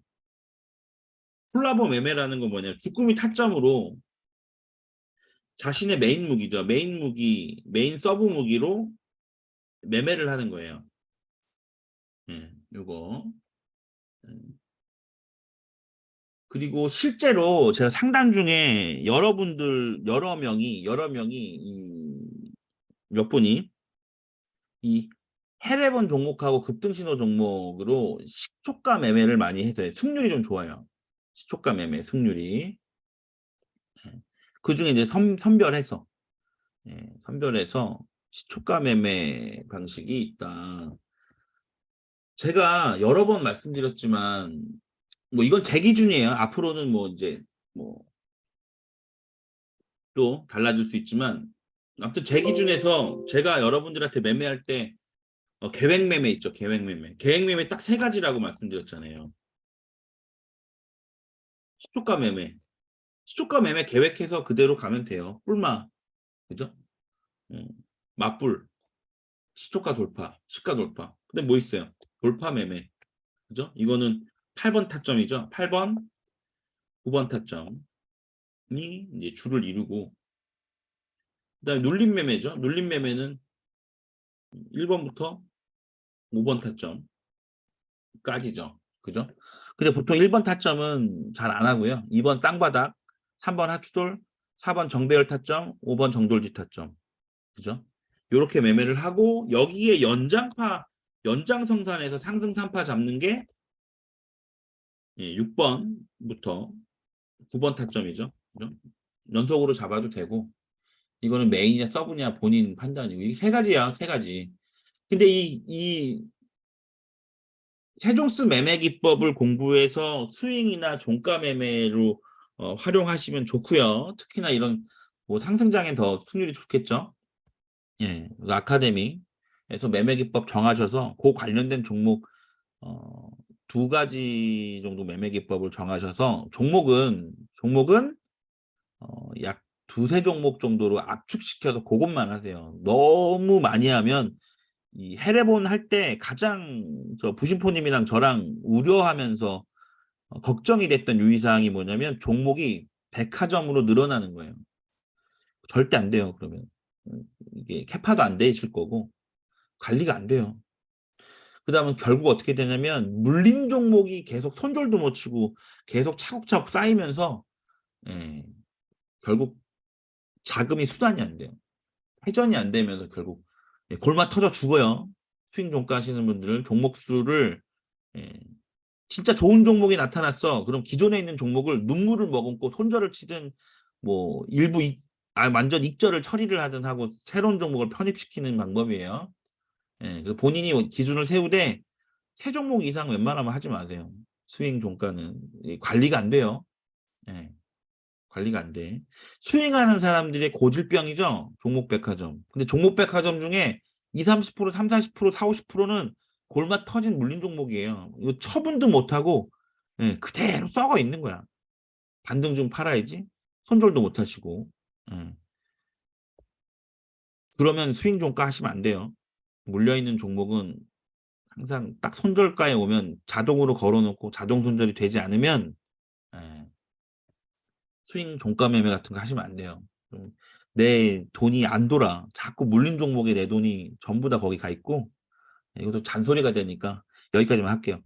매매라는 건 뭐냐, 주꾸미 타점으로 자신의 메인 무기죠. 메인 서브 무기로 매매를 하는 거예요. 요거. 그리고 실제로 제가 상담 중에 여러 명이 몇 분이 이 해외본 종목하고 급등신호 종목으로 시초가 매매를 많이 해서 승률이 좀 좋아요. 시초가 매매 승률이. 그 중에 이제 선별해서 시초가 매매 방식이 있다. 제가 여러 번 말씀드렸지만 뭐 이건 제 기준이에요. 앞으로는 뭐 이제 뭐 또 달라질 수 있지만, 아무튼 제 기준에서 제가 여러분들한테 매매할 때 계획 매매 있죠. 계획 매매 딱 세 가지라고 말씀드렸잖아요. 시초가 매매 계획해서 그대로 가면 돼요. 꿀마, 그죠? 맞불, 시초가 돌파, 시가 돌파. 근데 뭐 있어요? 돌파 매매, 그죠? 이거는 8번 타점이죠. 8번, 9번 타점이 이제 줄을 이루고, 그다음에 눌림 매매죠. 눌림 매매는 1번부터 5번 타점까지죠. 그죠? 근데 보통 1번 타점은 잘 안 하고요. 2번 쌍바닥, 3번 하추돌, 4번 정배열 타점, 5번 정돌지 타점. 그죠? 요렇게 매매를 하고, 여기에 연장성산에서 상승 3파 잡는 게 6번부터 9번 타점이죠. 그죠? 연속으로 잡아도 되고, 이거는 메인이냐 서브냐 본인 판단이고, 이게 세 가지야, 세 가지. 근데 이 세종스 매매 기법을 공부해서 스윙이나 종가 매매로 활용하시면 좋고요. 특히나 이런 뭐 상승장엔 더 승률이 좋겠죠. 예, 아카데미에서 매매 기법 정하셔서 그 관련된 종목 두 가지 정도 매매 기법을 정하셔서 종목은 약 두세 종목 정도로 압축시켜서 그것만 하세요. 너무 많이 하면 이 해례본 할 때 가장 부심포님이랑 저랑 우려하면서 걱정이 됐던 유의사항이 뭐냐면 종목이 백화점으로 늘어나는 거예요. 절대 안 돼요. 그러면 이게 캐파도 안 되실 거고 관리가 안 돼요. 그 다음은 결국 어떻게 되냐면 물린 종목이 계속 손절도 못 치고 계속 차곡차곡 쌓이면서 결국 자금이 수단이 안 돼요. 회전이 안 되면서 결국 골마 터져 죽어요. 스윙 종가 하시는 분들 종목 수를 진짜 좋은 종목이 나타났어. 그럼 기존에 있는 종목을 눈물을 머금고 손절을 치든 뭐 완전 익절을 처리를 하든 하고 새로운 종목을 편입시키는 방법이에요. 그래서 본인이 기준을 세우되 세 종목 이상 웬만하면 하지 마세요. 스윙 종가는 관리가 안 돼요. 관리가 안 돼. 스윙하는 사람들의 고질병이죠. 종목백화점. 근데 종목백화점 중에 20, 30%, 3, 40%, 4, 50%는 골마 터진 물린 종목이에요. 이거 처분도 못하고 그대로 썩어 있는 거야. 반등 좀 팔아야지. 손절도 못 하시고. 그러면 스윙 종가 하시면 안 돼요. 물려있는 종목은 항상 딱 손절가에 오면 자동으로 걸어놓고 자동 손절이 되지 않으면 스윙 종가 매매 같은 거 하시면 안 돼요. 내 돈이 안 돌아. 자꾸 물린 종목에 내 돈이 전부 다 거기 가 있고, 이것도 잔소리가 되니까 여기까지만 할게요.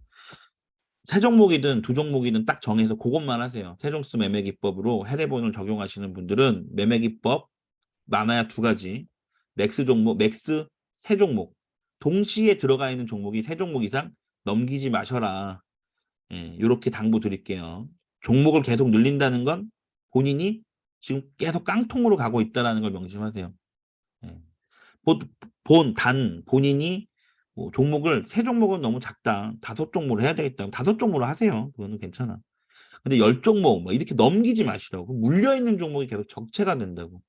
세 종목이든 두 종목이든 딱 정해서 그것만 하세요. 세종스 매매 기법으로 해례본을 적용하시는 분들은 매매 기법 많아야 두 가지. 맥스 세 종목. 동시에 들어가 있는 종목이 세 종목 이상 넘기지 마셔라. 이렇게 당부 드릴게요. 종목을 계속 늘린다는 건 본인이 지금 계속 깡통으로 가고 있다는 걸 명심하세요. 본인이 뭐 종목을 세 종목은 너무 작다. 5종목을 해야 되겠다. 5종목으로 하세요. 그거는 괜찮아. 근데 10종목 뭐 이렇게 넘기지 마시라고. 물려있는 종목이 계속 적체가 된다고.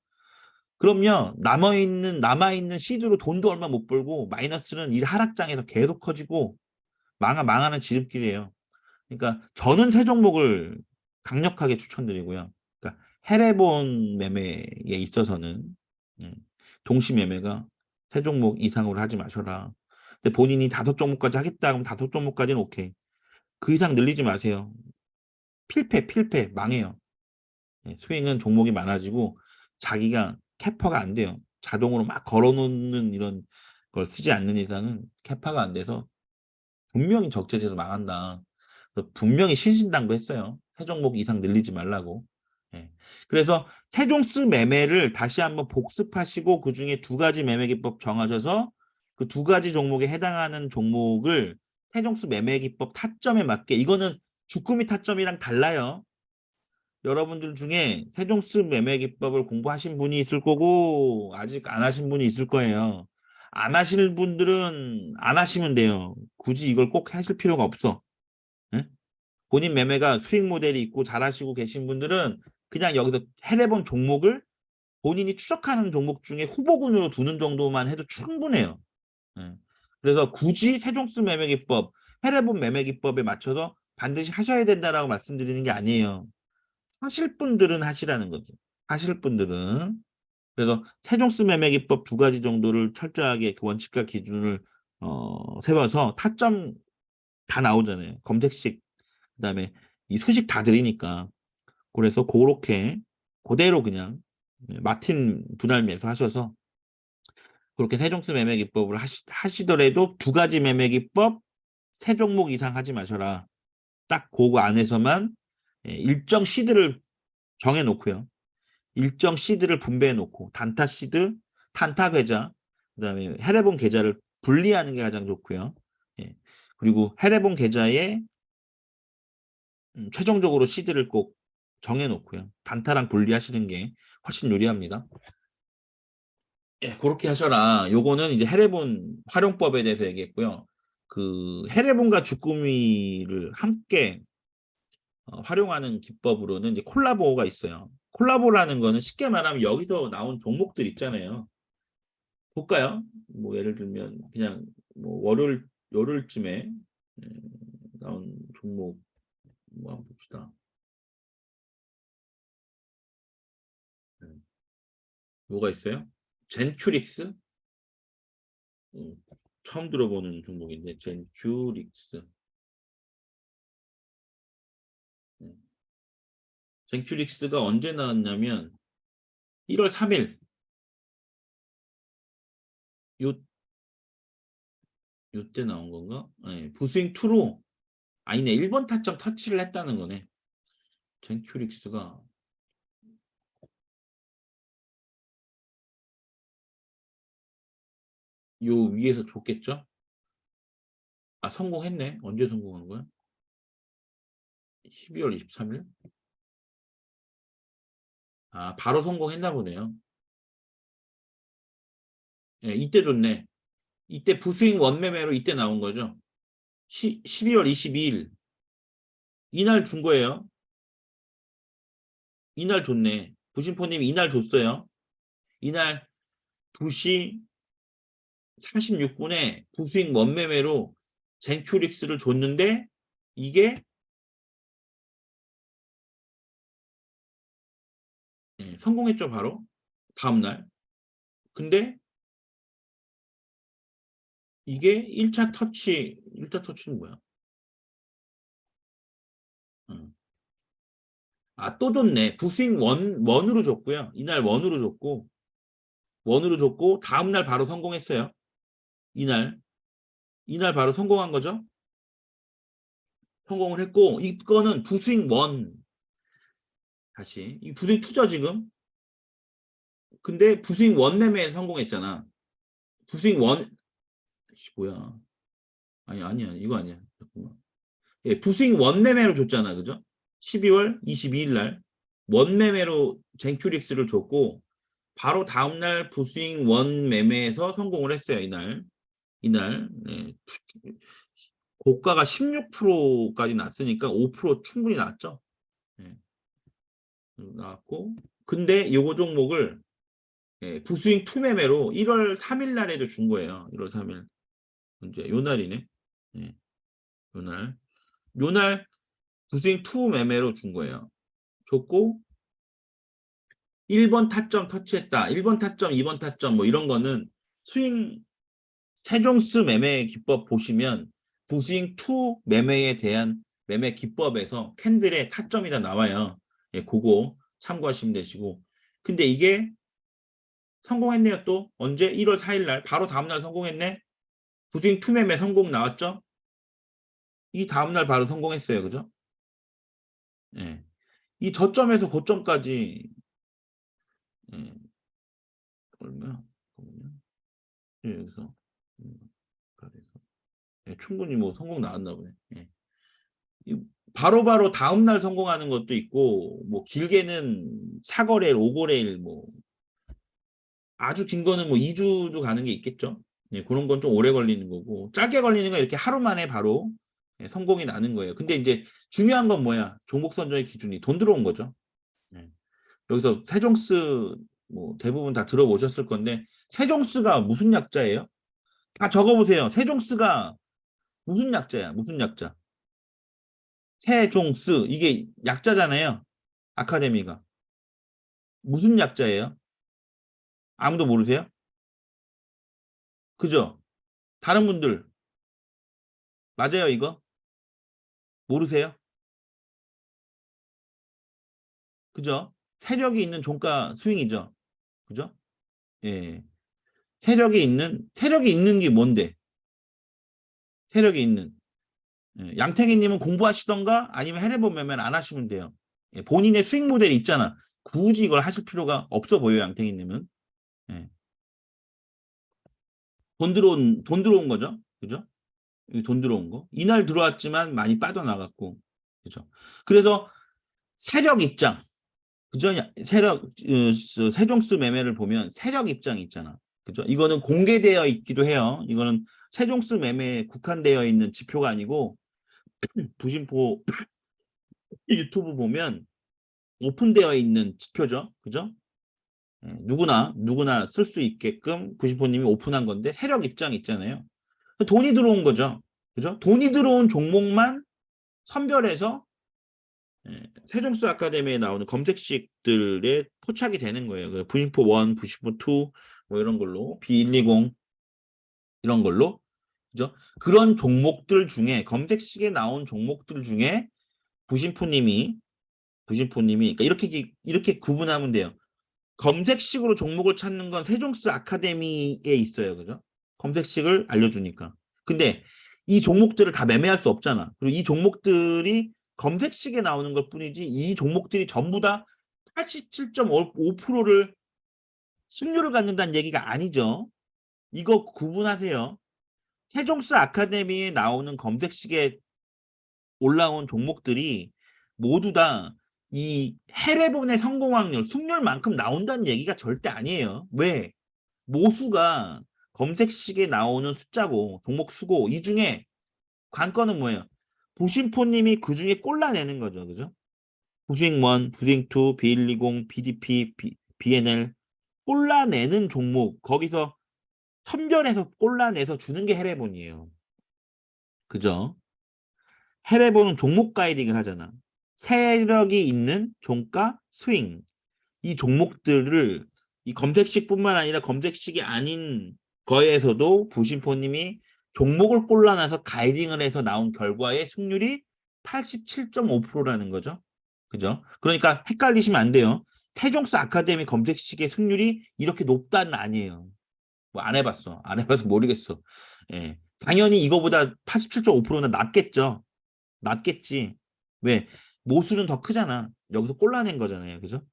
그럼요. 남아있는 시드로 돈도 얼마 못 벌고 마이너스는 이 하락장에서 계속 커지고 망하는 지름길이에요. 그러니까 저는 세 종목을 강력하게 추천드리고요. 그러니까 해례본 매매에 있어서는 음, 동시 매매가 세 종목 이상으로 하지 마셔라. 근데 본인이 5종목까지 하겠다 그러면 5종목까지는 오케이. 그 이상 늘리지 마세요. 필패 망해요. 스윙은 종목이 많아지고 자기가 캐파가 안 돼요. 자동으로 막 걸어놓는 이런 걸 쓰지 않는 이상은 캐파가 안 돼서 분명히 적재에서 망한다. 분명히 신신당부했어요. 세 종목 이상 늘리지 말라고. 예. 그래서 세종스 매매를 다시 한번 복습하시고 그중에 2가지 매매 기법 정하셔서 그 2가지 종목에 해당하는 종목을 세종스 매매 기법 타점에 맞게 이거는 주꾸미 타점이랑 달라요. 여러분들 중에 세종스 매매 기법을 공부하신 분이 있을 거고 아직 안 하신 분이 있을 거예요. 안 하실 분들은 안 하시면 돼요. 굳이 이걸 꼭 하실 필요가 없어. 예? 본인 매매가 수익 모델이 있고 잘하시고 계신 분들은 그냥 여기서 해내본 종목을 본인이 추적하는 종목 중에 후보군으로 두는 정도만 해도 충분해요. 예. 그래서 굳이 세종스 매매 기법, 해내본 매매 기법에 맞춰서 반드시 하셔야 된다라고 말씀드리는 게 아니에요. 하실 분들은 하시라는 거죠. 하실 분들은. 그래서 세종스 매매 기법 2가지 정도를 철저하게 그 원칙과 기준을 세워서 타점 다 나오잖아요. 검색식 그다음에 이 수식 다 드리니까. 그래서 그렇게 그대로 그냥 마틴 분할 매수하셔서 그렇게 세종스 매매 기법을 하시더라도 2가지 매매 기법 3종목 이상 하지 마셔라. 딱 그거 안에서만 일정 시드를 정해 놓고요. 일정 시드를 분배해 놓고 단타 시드, 단타 계좌, 그다음에 해례본 계좌를 분리하는 게 가장 좋고요. 예. 그리고 해례본 계좌에 최종적으로 시드를 꼭 정해 놓고요. 단타랑 분리하시는 게 훨씬 유리합니다. 예, 그렇게 하셔라. 요거는 이제 해례본 활용법에 대해서 얘기했고요. 그 해례본과 주꾸미를 함께 활용하는 기법으로는 이제 콜라보가 있어요. 콜라보라는 거는 쉽게 말하면 여기서 나온 종목들 있잖아요. 볼까요? 뭐 예를 들면 그냥 뭐 월요일쯤에 나온 종목 뭐 한번 봅시다. 뭐가 있어요? 젠큐릭스? 음, 처음 들어보는 종목인데 젠큐릭스. 음, 젠큐릭스가 언제 나왔냐면 1월 3일 요 요때 나온 건가? 네, 부스윙 2로 아니네 1번 타점 터치를 했다는 거네. 젠큐릭스가 요 위에서 줬겠죠? 아 성공했네. 언제 성공한 거야? 12월 23일? 아 바로 성공했나 보네요. 예, 이때 줬네. 이때 부스윙 원매매로 이때 나온 거죠. 12월 22일 이날 준 거예요. 이날 줬네. 부심포님 이날 줬어요. 이날 2시 46분에 부스윙 원매매로 젠큐릭스를 줬는데 이게 성공했죠 바로 다음날. 근데 이게 1차 터치는 뭐야? 아, 또 줬네. 부스윙 원으로 줬고요. 이날 원으로 줬고 다음날 바로 성공했어요. 이날 바로 성공한 거죠. 성공을 했고 이거는 부스윙 원 다시 이 부스윙 투죠 지금. 근데 부스윙 원 매매에 성공했잖아. 부스윙 원 뭐야? 아니야 이거 아니야. 잠깐만. 예, 부스윙 원 매매로 줬잖아, 그죠? 12월 22일 날 원 매매로 젠큐릭스를 줬고 바로 다음날 부스윙 원 매매에서 성공을 했어요 이날. 이날 고가가 16%까지 났으니까 5% 충분히 났죠. 예, 나왔고 근데 요거 종목을 부스윙 투 매매로 1월 3일 날에도 준 거예요. 1월 3일 이제 요 날이네. 예, 요날 부스윙 투 매매로 준 거예요. 줬고 1번 타점 터치했다. 1번 타점, 2번 타점 뭐 이런 거는 스윙 세종스 매매 기법 보시면 부스윙 투 매매에 대한 매매 기법에서 캔들의 타점이 다 나와요. 예, 그거 참고하시면 되시고. 근데 이게 성공했네요. 또 언제? 1월 4일 날 바로 다음날 성공했네. 부스윙 투 매매 성공 나왔죠? 이 다음날 바로 성공했어요. 그죠? 예. 이 저점에서 고점까지 예, 얼마야? 잠깐만요. 예, 여기서 그래서 예, 충분히 뭐 성공 나왔나 보네. 예. 바로바로 다음날 성공하는 것도 있고 뭐 길게는 4거래일, 5거래일 뭐 아주 긴 거는 뭐 2주도 가는 게 있겠죠. 예, 그런 건 좀 오래 걸리는 거고 짧게 걸리는 건 이렇게 하루 만에 바로 성공이 나는 거예요. 근데 이제 중요한 건 뭐야? 종목 선정의 기준이 돈 들어온 거죠. 예. 여기서 세종스 뭐 대부분 다 들어보셨을 건데 세종스가 무슨 약자예요? 다 적어보세요. 세종스가 무슨 약자야? 무슨 약자? 세종스 이게 약자잖아요. 아카데미가 무슨 약자예요? 아무도 모르세요? 그죠? 다른 분들 맞아요 이거? 모르세요? 그죠? 세력이 있는 종가 스윙이죠. 그죠? 예. 세력이 있는 게 뭔데? 세력이 있는 예. 양태기님은 공부하시던가 아니면 해내본 매매는 안 하시면 돼요. 예. 본인의 수익 모델이 있잖아. 굳이 이걸 하실 필요가 없어 보여요. 양태기님은 예. 돈 들어온 거죠. 그죠? 돈 들어온 거. 이날 들어왔지만 많이 빠져나갔고. 그죠? 그래서 세력 입장. 그죠? 세종수 매매를 보면 세력 입장이 있잖아. 그죠? 이거는 공개되어 있기도 해요. 이거는 세종수 매매에 국한되어 있는 지표가 아니고 부심포 유튜브 보면 오픈되어 있는 지표죠. 그죠? 누구나 쓸 수 있게끔 부심포님이 오픈한 건데 세력 입장 있잖아요. 돈이 들어온 거죠. 그죠? 돈이 들어온 종목만 선별해서 세종수 아카데미에 나오는 검색식들에 포착이 되는 거예요. 부심포 1, 부심포 2, 뭐 이런 걸로, B120 이런 걸로. 그죠? 그런 종목들 중에, 검색식에 나온 종목들 중에 부심포님이, 그러니까 이렇게 구분하면 돼요. 검색식으로 종목을 찾는 건 세종수 아카데미에 있어요. 그죠? 검색식을 알려주니까. 근데 이 종목들을 다 매매할 수 없잖아. 그리고 이 종목들이 검색식에 나오는 것 뿐이지 이 종목들이 전부 다 87.5%를 승률을 갖는다는 얘기가 아니죠. 이거 구분하세요. 세종수 아카데미에 나오는 검색식에 올라온 종목들이 모두 다 이 해례본의 성공 확률, 승률만큼 나온다는 얘기가 절대 아니에요. 왜? 모수가 검색식에 나오는 숫자고 종목 수고 이 중에 관건은 뭐예요? 부심포님이 그 중에 골라내는 거죠. 그죠? 부싱 1, 부싱 2, B120, BDP, BNL 골라내는 종목 거기서 선별해서 골라내서 주는 게 해례본이에요. 그죠? 해례본은 종목 가이딩을 하잖아. 세력이 있는 종가 스윙 이 종목들을 이 검색식뿐만 아니라 검색식이 아닌 거에서도 부심포님이 종목을 골라놔서 가이딩을 해서 나온 결과의 승률이 87.5%라는 거죠. 그죠? 그러니까 헷갈리시면 안 돼요. 세종수 아카데미 검색식의 승률이 이렇게 높다는 아니에요. 뭐 안 해봤어. 안 해봐서 모르겠어. 예. 당연히 이거보다 87.5%는 낮겠죠. 낮겠지. 왜? 모수는 더 크잖아. 여기서 골라낸 거잖아요. 그죠?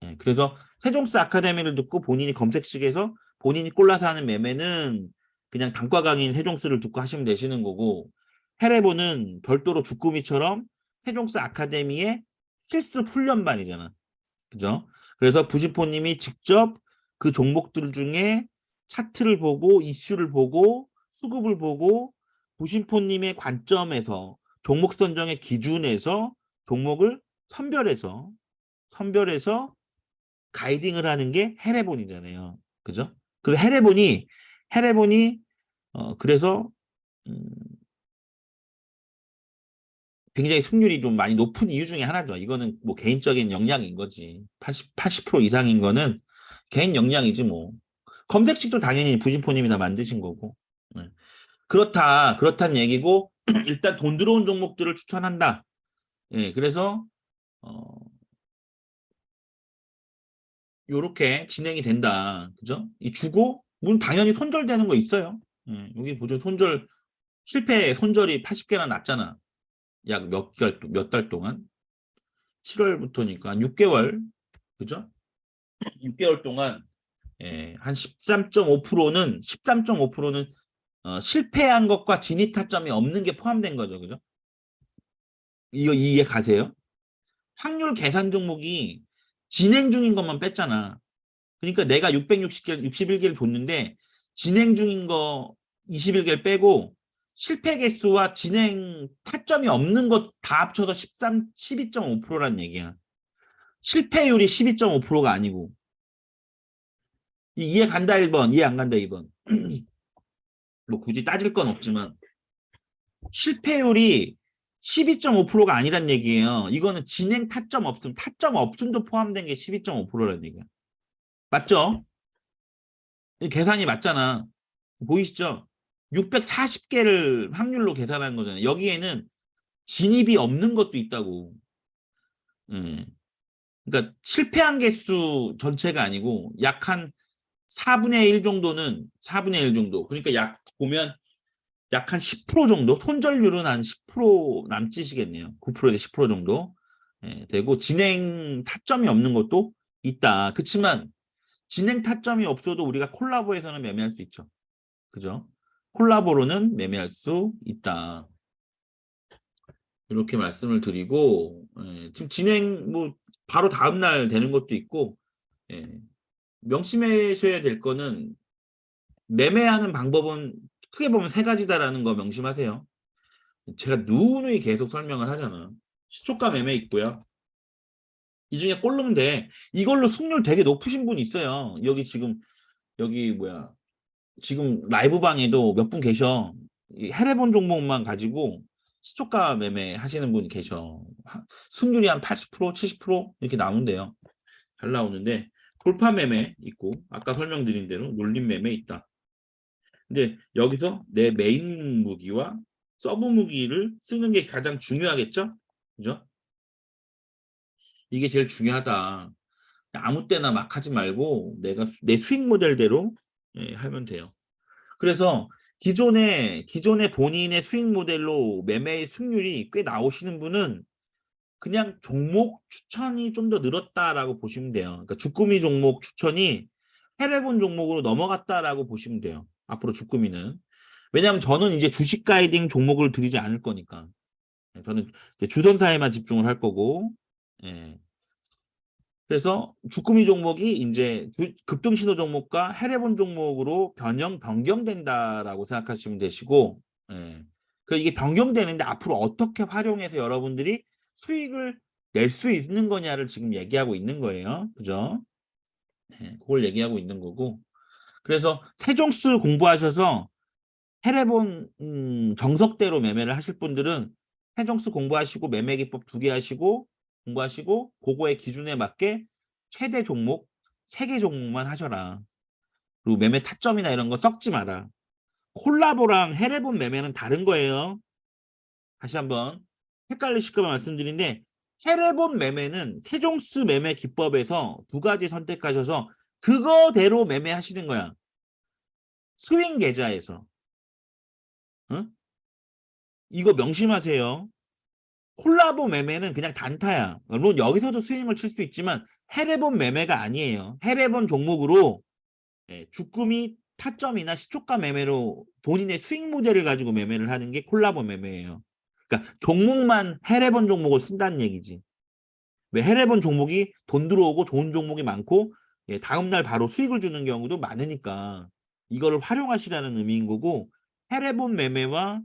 예, 그래서 세종스 아카데미를 듣고 본인이 검색식에서 본인이 골라서 하는 매매는 그냥 단과 강의인 세종스를 듣고 하시면 되시는 거고 해례본은 별도로 주꾸미처럼 세종스 아카데미의 실습 훈련반이잖아. 그죠? 그래서 부시포님이 직접 그 종목들 중에 차트를 보고 이슈를 보고 수급을 보고 부심포님의 관점에서 종목 선정의 기준에서 종목을 선별해서 가이딩을 하는 게 헤레본이잖아요. 그죠? 그래서 헤레본이 그래서 음, 굉장히 승률이 좀 많이 높은 이유 중에 하나죠. 이거는 뭐 개인적인 역량인 거지. 80% 이상인 거는 개인 역량이지 뭐. 검색식도 당연히 부진포님이 다 만드신 거고. 네. 그렇다는 얘기고 일단 돈 들어온 종목들을 추천한다. 예, 그래서 요렇게 진행이 된다. 그죠? 이 주고 물론 당연히 손절되는 거 있어요. 예, 여기 보죠. 실패 손절이 80개나 났잖아. 약 몇 달 동안. 7월부터니까 6개월. 그죠? 6개월 동안 한 13.5%는 실패한 것과 진입 타점이 없는 게 포함된 거죠. 그죠? 이거 이해 가세요? 확률 계산 종목이 진행 중인 것만 뺐잖아. 그러니까 내가 660개, 61개를 줬는데 진행 중인 거 21개를 빼고 실패 개수와 진행 타점이 없는 것 다 합쳐서 12.5%라는 얘기야. 실패율이 12.5%가 아니고. 이해 간다 1번, 이해 안 간다 2번. 뭐 굳이 따질 건 없지만 실패율이 12.5%가 아니란 얘기예요. 이거는 진행 타점 없음도 포함된 게 12.5%라는 얘기야. 맞죠? 계산이 맞잖아. 보이시죠? 640개를 확률로 계산한 거잖아요. 여기에는 진입이 없는 것도 있다고. 예. 그러니까 실패한 개수 전체가 아니고 약 한 4분의 1 정도는 4분의 1 정도. 그러니까 보면 약 한 10% 정도, 손절률은 한 10% 남짓이겠네요. 9%에서 10% 정도 되고 진행 타점이 없는 것도 있다. 그렇지만 진행 타점이 없어도 우리가 콜라보에서는 매매할 수 있죠. 그죠? 콜라보로는 매매할 수 있다. 이렇게 말씀을 드리고 지금 진행 뭐 바로 다음 날 되는 것도 있고 명심하셔야 될 거는 매매하는 방법은 크게 보면 세 가지다라는 거 명심하세요. 제가 누누이 계속 설명을 하잖아. 시초가 매매 있고요. 이 중에 꼴르면 돼. 이걸로 승률 되게 높으신 분 있어요. 여기 뭐야. 지금 라이브 방에도 몇 분 계셔. 해례본 종목만 가지고 시초가 매매 하시는 분이 계셔. 승률이 한 80%, 70% 이렇게 나오는데요. 잘 나오는데 돌파 매매 있고 아까 설명드린 대로 놀림 매매 있다. 근데 여기서 내 메인 무기와 서브 무기를 쓰는 게 가장 중요하겠죠? 그죠? 이게 제일 중요하다. 아무 때나 막 하지 말고 내 수익 모델대로 하면 돼요. 그래서 기존의 본인의 수익 모델로 매매의 승률이 꽤 나오시는 분은 그냥 종목 추천이 좀 더 늘었다라고 보시면 돼요. 그러니까 주꾸미 종목 추천이 해외본 종목으로 넘어갔다라고 보시면 돼요. 앞으로 주꾸미는. 왜냐하면 저는 이제 주식 가이딩 종목을 드리지 않을 거니까. 저는 이제 주선사에만 집중을 할 거고. 예. 그래서 주꾸미 종목이 이제 급등 신호 종목과 해례본 종목으로 변경된다라고 생각하시면 되시고, 예. 그 이게 변경되는데 앞으로 어떻게 활용해서 여러분들이 수익을 낼 수 있는 거냐를 지금 얘기하고 있는 거예요. 그죠? 예, 그걸 얘기하고 있는 거고. 그래서 세종수 공부하셔서 해례본 정석대로 매매를 하실 분들은 세종수 공부하시고 매매 기법 2개 하시고 공부하시고 그거의 기준에 맞게 최대 종목 3개 종목만 하셔라. 그리고 매매 타점이나 이런 거 썩지 마라. 콜라보랑 해례본 매매는 다른 거예요. 다시 한번 헷갈리실까 봐 말씀드린데 해례본 매매는 세종수 매매 기법에서 2가지 선택하셔서 그거대로 매매하시는 거야. 스윙 계좌에서. 응? 이거 명심하세요. 콜라보 매매는 그냥 단타야. 물론 여기서도 스윙을 칠 수 있지만 해례본 매매가 아니에요. 해례본 종목으로 주꾸미 타점이나 시초가 매매로 본인의 수익 모델을 가지고 매매를 하는 게 콜라보 매매예요. 그러니까 종목만 해례본 종목을 쓴다는 얘기지. 왜 해례본 종목이 돈 들어오고 좋은 종목이 많고 다음 날 바로 수익을 주는 경우도 많으니까 이거를 활용하시라는 의미인 거고 헤레본 매매와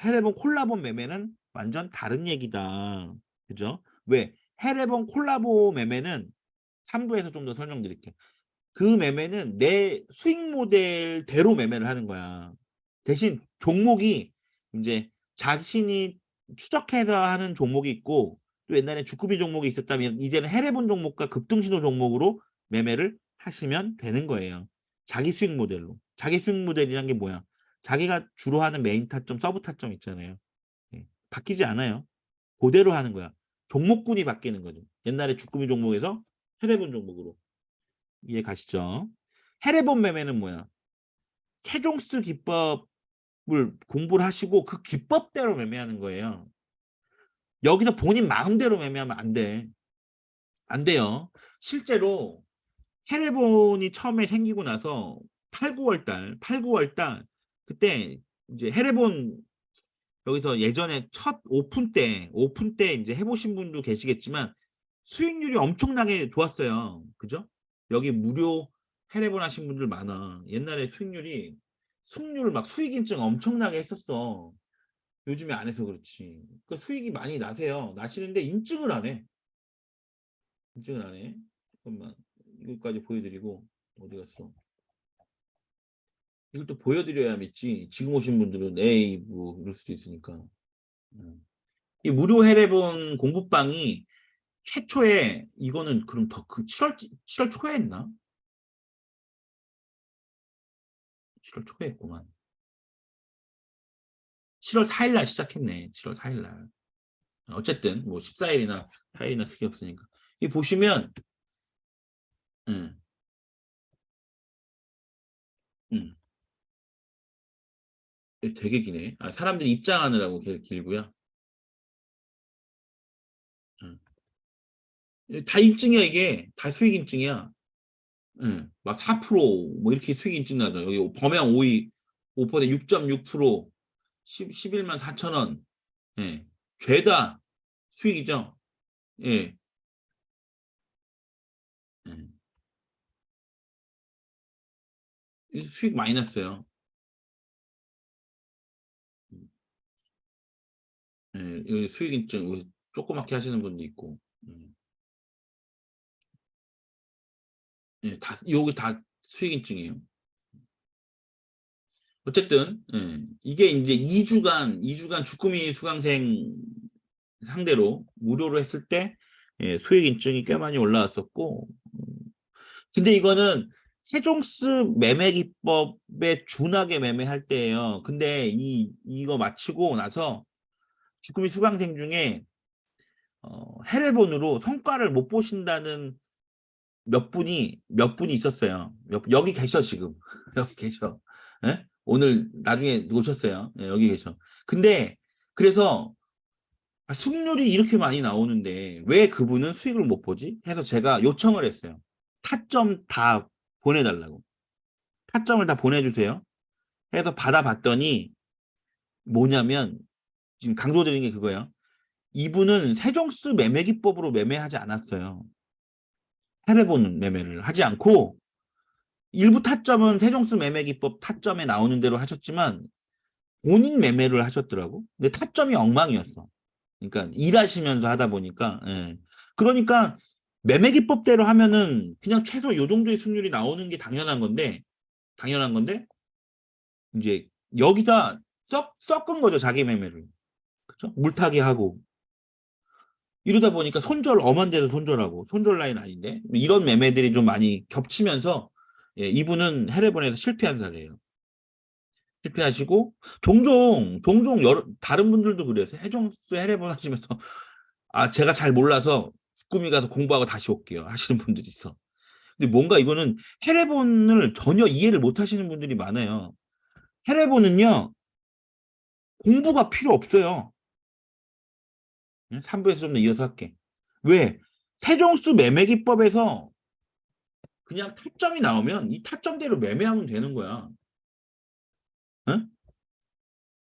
헤레본 콜라본 매매는 완전 다른 얘기다. 그죠? 왜? 헤레본 콜라보 매매는 3부에서 좀 더 설명드릴게. 그 매매는 내 수익 모델대로 매매를 하는 거야. 대신 종목이 이제 자신이 추적해서 하는 종목이 있고 또 옛날에 주꾸미 종목이 있었다면 이제는 해례본 종목과 급등신호 종목으로 매매를 하시면 되는 거예요. 자기 수익 모델로. 자기 수익 모델이란 게 뭐야? 자기가 주로 하는 메인 타점, 서브 타점 있잖아요. 예, 바뀌지 않아요. 그대로 하는 거야. 종목군이 바뀌는 거죠. 옛날에 주꾸미 종목에서 해례본 종목으로. 이해 가시죠? 해례본 매매는 뭐야? 세종수 기법을 공부를 하시고 그 기법대로 매매하는 거예요. 여기서 본인 마음대로 매매하면 안 돼. 안 돼요. 실제로 해례본이 처음에 생기고 나서 8, 9월 달 그때 이제 해례본 여기서 예전에 첫 오픈 때 이제 해보신 분도 계시겠지만 수익률이 엄청나게 좋았어요. 그죠? 여기 무료 해례본 하신 분들 많아. 옛날에 수익률이 승률 막 수익 인증 엄청나게 했었어. 요즘에 안 해서 그렇지. 그 수익이 많이 나세요. 나시는데 인증을 안 해. 인증을 안 해. 잠깐만. 이것까지 보여드리고 어디 갔어? 이걸 또 보여드려야 믿지. 지금 오신 분들은 에이 뭐 이럴 수도 있으니까. 이 무료 해례본 공부방이 최초에 이거는 그럼 더 그 7월 초에 했나? 7월 초에 했구만. 7월 4일 날 시작했네. 7월 4일 날. 어쨌든 뭐 14일이나 4일이나 크게 없으니까. 이 보시면 음, 음, 되게 기네. 아, 사람들이 입장하느라고 길고요. 음. 다 입증이야 이게. 다 수익 입증이야. 막 4%뭐 이렇게 수익 입증 나죠. 여기 범양 5위 5% 6.6% 11만 4천 원. 예. 죄다 수익이죠. 예. 예. 수익 많이 났어요. 예. 여기 수익 입증 조그맣게 하시는 분도 있고. 예. 다 요거 다 수익 입증이에요. 어쨌든 이게 이제 2주간 주꾸미 수강생 상대로 무료로 했을 때 수익 인증이 꽤 많이 올라왔었고 근데 이거는 세종스 매매 기법에 준하게 매매할 때예요. 근데 이거 마치고 나서 주꾸미 수강생 중에 해례본으로 성과를 못 보신다는 몇 분이 있었어요. 여기 계셔 지금 여기 계셔. 예? 오늘 나중에 오셨어요. 예, 여기 계셔. 근데 그래서 수익률이 이렇게 많이 나오는데 왜 그분은 수익을 못 보지? 해서 제가 요청을 했어요. 타점 다 보내달라고. 타점을 다 보내주세요. 해서 받아봤더니 뭐냐면 지금 강조드린 게 그거예요. 이분은 세종수 매매 기법으로 매매하지 않았어요. 해례보는 매매를 하지 않고 일부 타점은 세종수 매매 기법 타점에 나오는 대로 하셨지만 본인 매매를 하셨더라고. 근데 타점이 엉망이었어. 그러니까 일하시면서 하다 보니까 그러니까 매매 기법대로 하면은 그냥 최소 요 정도의 수익률이 나오는 게 당연한 건데 이제 여기다 섞은 거죠 자기 매매를. 그렇죠? 물타기 하고 이러다 보니까 손절 엄한 데도 손절하고 손절 라인 아닌데 이런 매매들이 좀 많이 겹치면서 이분은 해례본에서 실패한 사례예요. 실패하시고 종종 다른 분들도 그래요. 해종수 해례본 하시면서 아 제가 잘 몰라서 주꾸미 가서 공부하고 다시 올게요 하시는 분들이 있어. 근데 뭔가 이거는 해례본을 전혀 이해를 못 하시는 분들이 많아요. 해례본은요 공부가 필요 없어요. 3부에서 좀 더 이어서 할게. 왜? 세종수 매매기법에서 그냥 타점이 나오면 이 타점대로 매매하면 되는 거야. 응?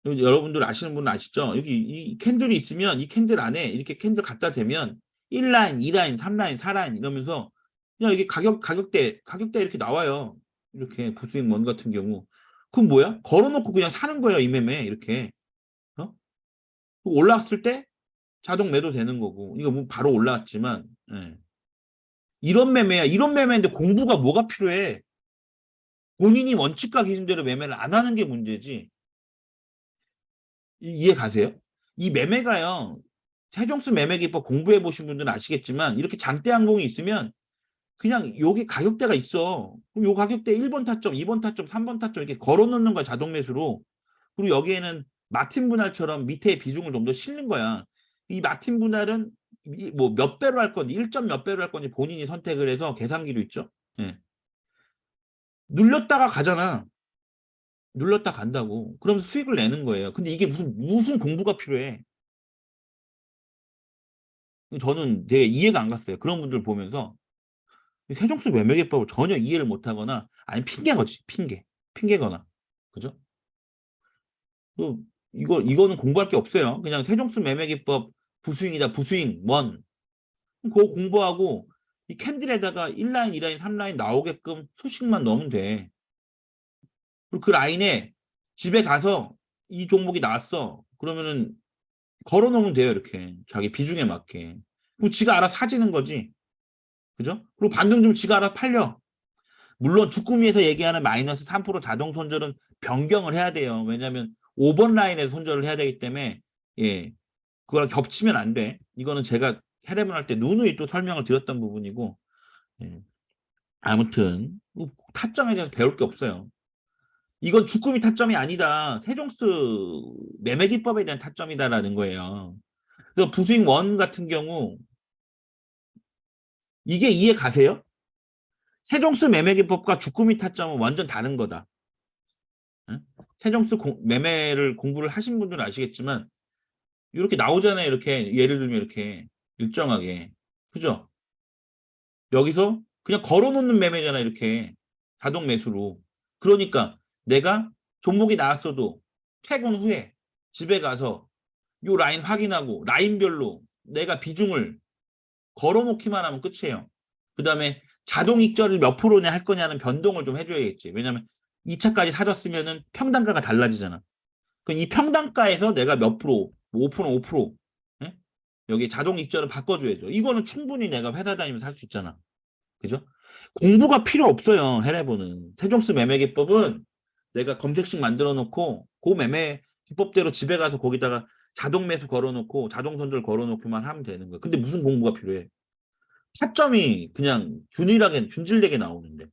여러분들 아시는 분은 아시죠? 여기 이 캔들이 있으면 이 캔들 안에 이렇게 캔들 갖다 대면 1라인, 2라인, 3라인, 4라인 이러면서 그냥 이게 가격대 이렇게 나와요. 이렇게 부수익 원 같은 경우. 그럼 뭐야? 걸어놓고 그냥 사는 거예요, 이 매매 이렇게. 어? 올라왔을 때 자동 매도 되는 거고. 이거 뭐 바로 올라왔지만, 예. 이런 매매야. 이런 매매인데 공부가 뭐가 필요해? 본인이 원칙과 기준대로 매매를 안 하는 게 문제지. 이해 가세요? 이 매매가요. 세종수 매매기법 공부해 보신 분들은 아시겠지만 이렇게 장대 항공이 있으면 그냥 여기 가격대가 있어. 그럼 요 가격대 1번 타점, 2번 타점, 3번 타점 이렇게 걸어 놓는 거야, 자동 매수로. 그리고 여기에는 마틴 분할처럼 밑에 비중을 좀 더 실는 거야. 이 마틴 분할은 뭐 몇 배로 할 건지 1점 몇 배로 할 건지 본인이 선택을 해서 계산기로 있죠. 예. 눌렸다가 가잖아. 눌렀다 간다고. 그럼 수익을 내는 거예요. 근데 이게 무슨 공부가 필요해. 저는 되게 이해가 안 갔어요. 그런 분들 보면서 세종수 매매기법을 전혀 이해를 못하거나 아니 핑계거지. 핑계거나. 그죠? 또 이거는 공부할 게 없어요. 그냥 세종수 매매기법 부스윙이다. 부스윙 원. 그거 공부하고 이 캔들에다가 1라인, 2라인, 3라인 나오게끔 수식만 넣으면 돼. 그리고 그 라인에 집에 가서 이 종목이 나왔어. 그러면은 걸어 놓으면 돼요, 이렇게. 자기 비중에 맞게. 그럼 지가 알아 사지는 거지. 그죠? 그리고 반등 좀 지가 알아 팔려. 물론 주꾸미에서 얘기하는 마이너스 3% 자동 손절은 변경을 해야 돼요. 왜냐하면 5번 라인에서 손절을 해야 되기 때문에 예, 그거랑 겹치면 안 돼. 이거는 제가 해례문 할 때 누누이 또 설명을 드렸던 부분이고 예. 아무튼 뭐 타점에 대해서 배울 게 없어요. 이건 주꾸미 타점이 아니다. 세종수 매매 기법에 대한 타점이다라는 거예요. 그래서 부스윙 원 같은 경우 이게 이해 가세요? 세종수 매매 기법과 주꾸미 타점은 완전 다른 거다. 응? 세종수 매매를 공부를 하신 분들은 아시겠지만 이렇게 나오잖아요. 이렇게 예를 들면 이렇게 일정하게. 그죠? 여기서 그냥 걸어놓는 매매잖아. 이렇게 자동 매수로. 그러니까 내가 종목이 나왔어도 퇴근 후에 집에 가서 요 라인 확인하고 라인별로 내가 비중을 걸어놓기만 하면 끝이에요. 그 다음에 자동 익절을 몇 프로내 할 거냐는 변동을 좀 해줘야겠지. 왜냐면 2차까지 사줬으면은 평단가가 달라지잖아. 그럼 이 평단가에서 내가 몇 프로, 5%, 5%, 예? 여기 자동 익절을 바꿔줘야죠. 이거는 충분히 내가 회사 다니면서 할 수 있잖아. 그죠? 공부가 필요 없어요. 해내보는. 세종수 매매 기법은 내가 검색식 만들어 놓고 그 매매 기법대로 집에 가서 거기다가 자동 매수 걸어 놓고 자동 손절 걸어 놓기만 하면 되는 거야. 근데 무슨 공부가 필요해? 타점이 그냥 균일하게 균질되게 나오는데.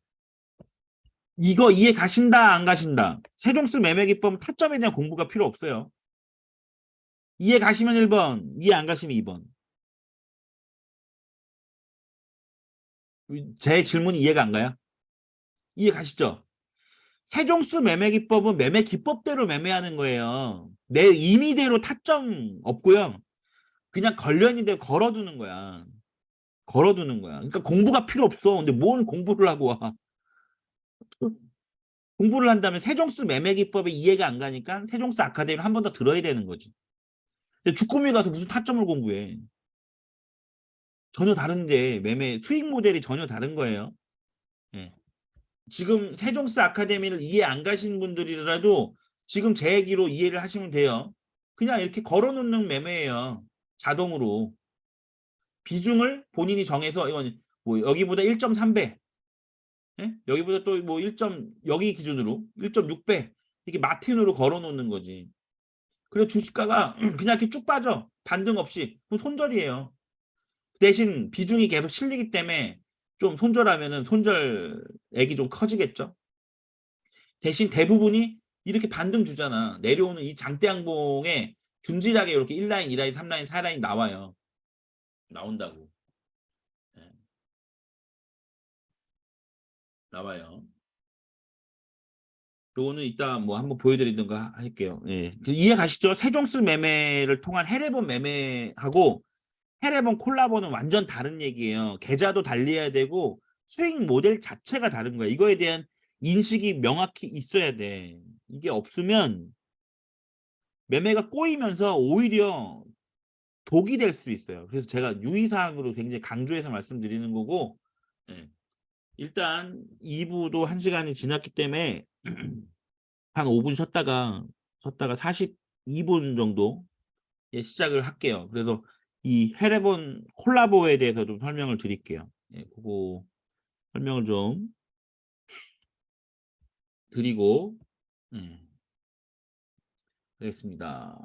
이거 이해 가신다 안 가신다? 세종수 매매 기법은 타점에 대한 공부가 필요 없어요. 이해 가시면 1번, 이해 안 가시면 2번. 제 질문이 이해가 안 가요? 이해 가시죠? 세종수 매매 기법은 매매 기법대로 매매하는 거예요. 내 임의대로 타점 없고요. 그냥 걸려있는데 걸어두는 거야. 걸어두는 거야. 그러니까 공부가 필요 없어. 근데 뭔 공부를 하고 와. 공부를 한다면 세종수 매매 기법이 이해가 안 가니까 세종수 아카데미를 한 번 더 들어야 되는 거지. 근데 주꾸미 가서 무슨 타점을 공부해. 전혀 다른데 매매 수익 모델이 전혀 다른 거예요. 예. 지금 세종스 아카데미를 이해 안 가시는 분들이라도 지금 제 얘기로 이해를 하시면 돼요. 그냥 이렇게 걸어놓는 매매예요. 자동으로. 비중을 본인이 정해서 이건 뭐 여기보다 1.3배, 예? 여기보다 또 뭐 1. 여기 기준으로 1.6배 이렇게 마틴으로 걸어놓는 거지. 그래서 주식가가 그냥 이렇게 쭉 빠져. 반등 없이. 그럼 손절이에요. 대신 비중이 계속 실리기 때문에 좀 손절하면은 손절액이 좀 커지겠죠. 대신 대부분이 이렇게 반등 주잖아. 내려오는 이 장대 양봉에 균질하게 이렇게 1라인, 2라인, 3라인, 4라인 나와요. 나온다고. 네, 나와요. 요거는 이따 뭐 한번 보여드리든가 할게요. 예. 이해 가시죠? 세종수 매매를 통한 해례본 매매하고 해례본 콜라보는 완전 다른 얘기예요. 계좌도 달리해야 되고 수익 모델 자체가 다른 거야. 이거에 대한 인식이 명확히 있어야 돼. 이게 없으면 매매가 꼬이면서 오히려 독이 될 수 있어요. 그래서 제가 유의사항으로 굉장히 강조해서 말씀드리는 거고 예. 일단 2부도 1시간이 지났기 때문에 한 5분 쉬었다가 42분 정도 예, 시작을 할게요. 그래서 이 헤레본 콜라보에 대해서 좀 설명을 드릴게요. 예, 그거 설명을 좀 드리고 예, 하겠습니다.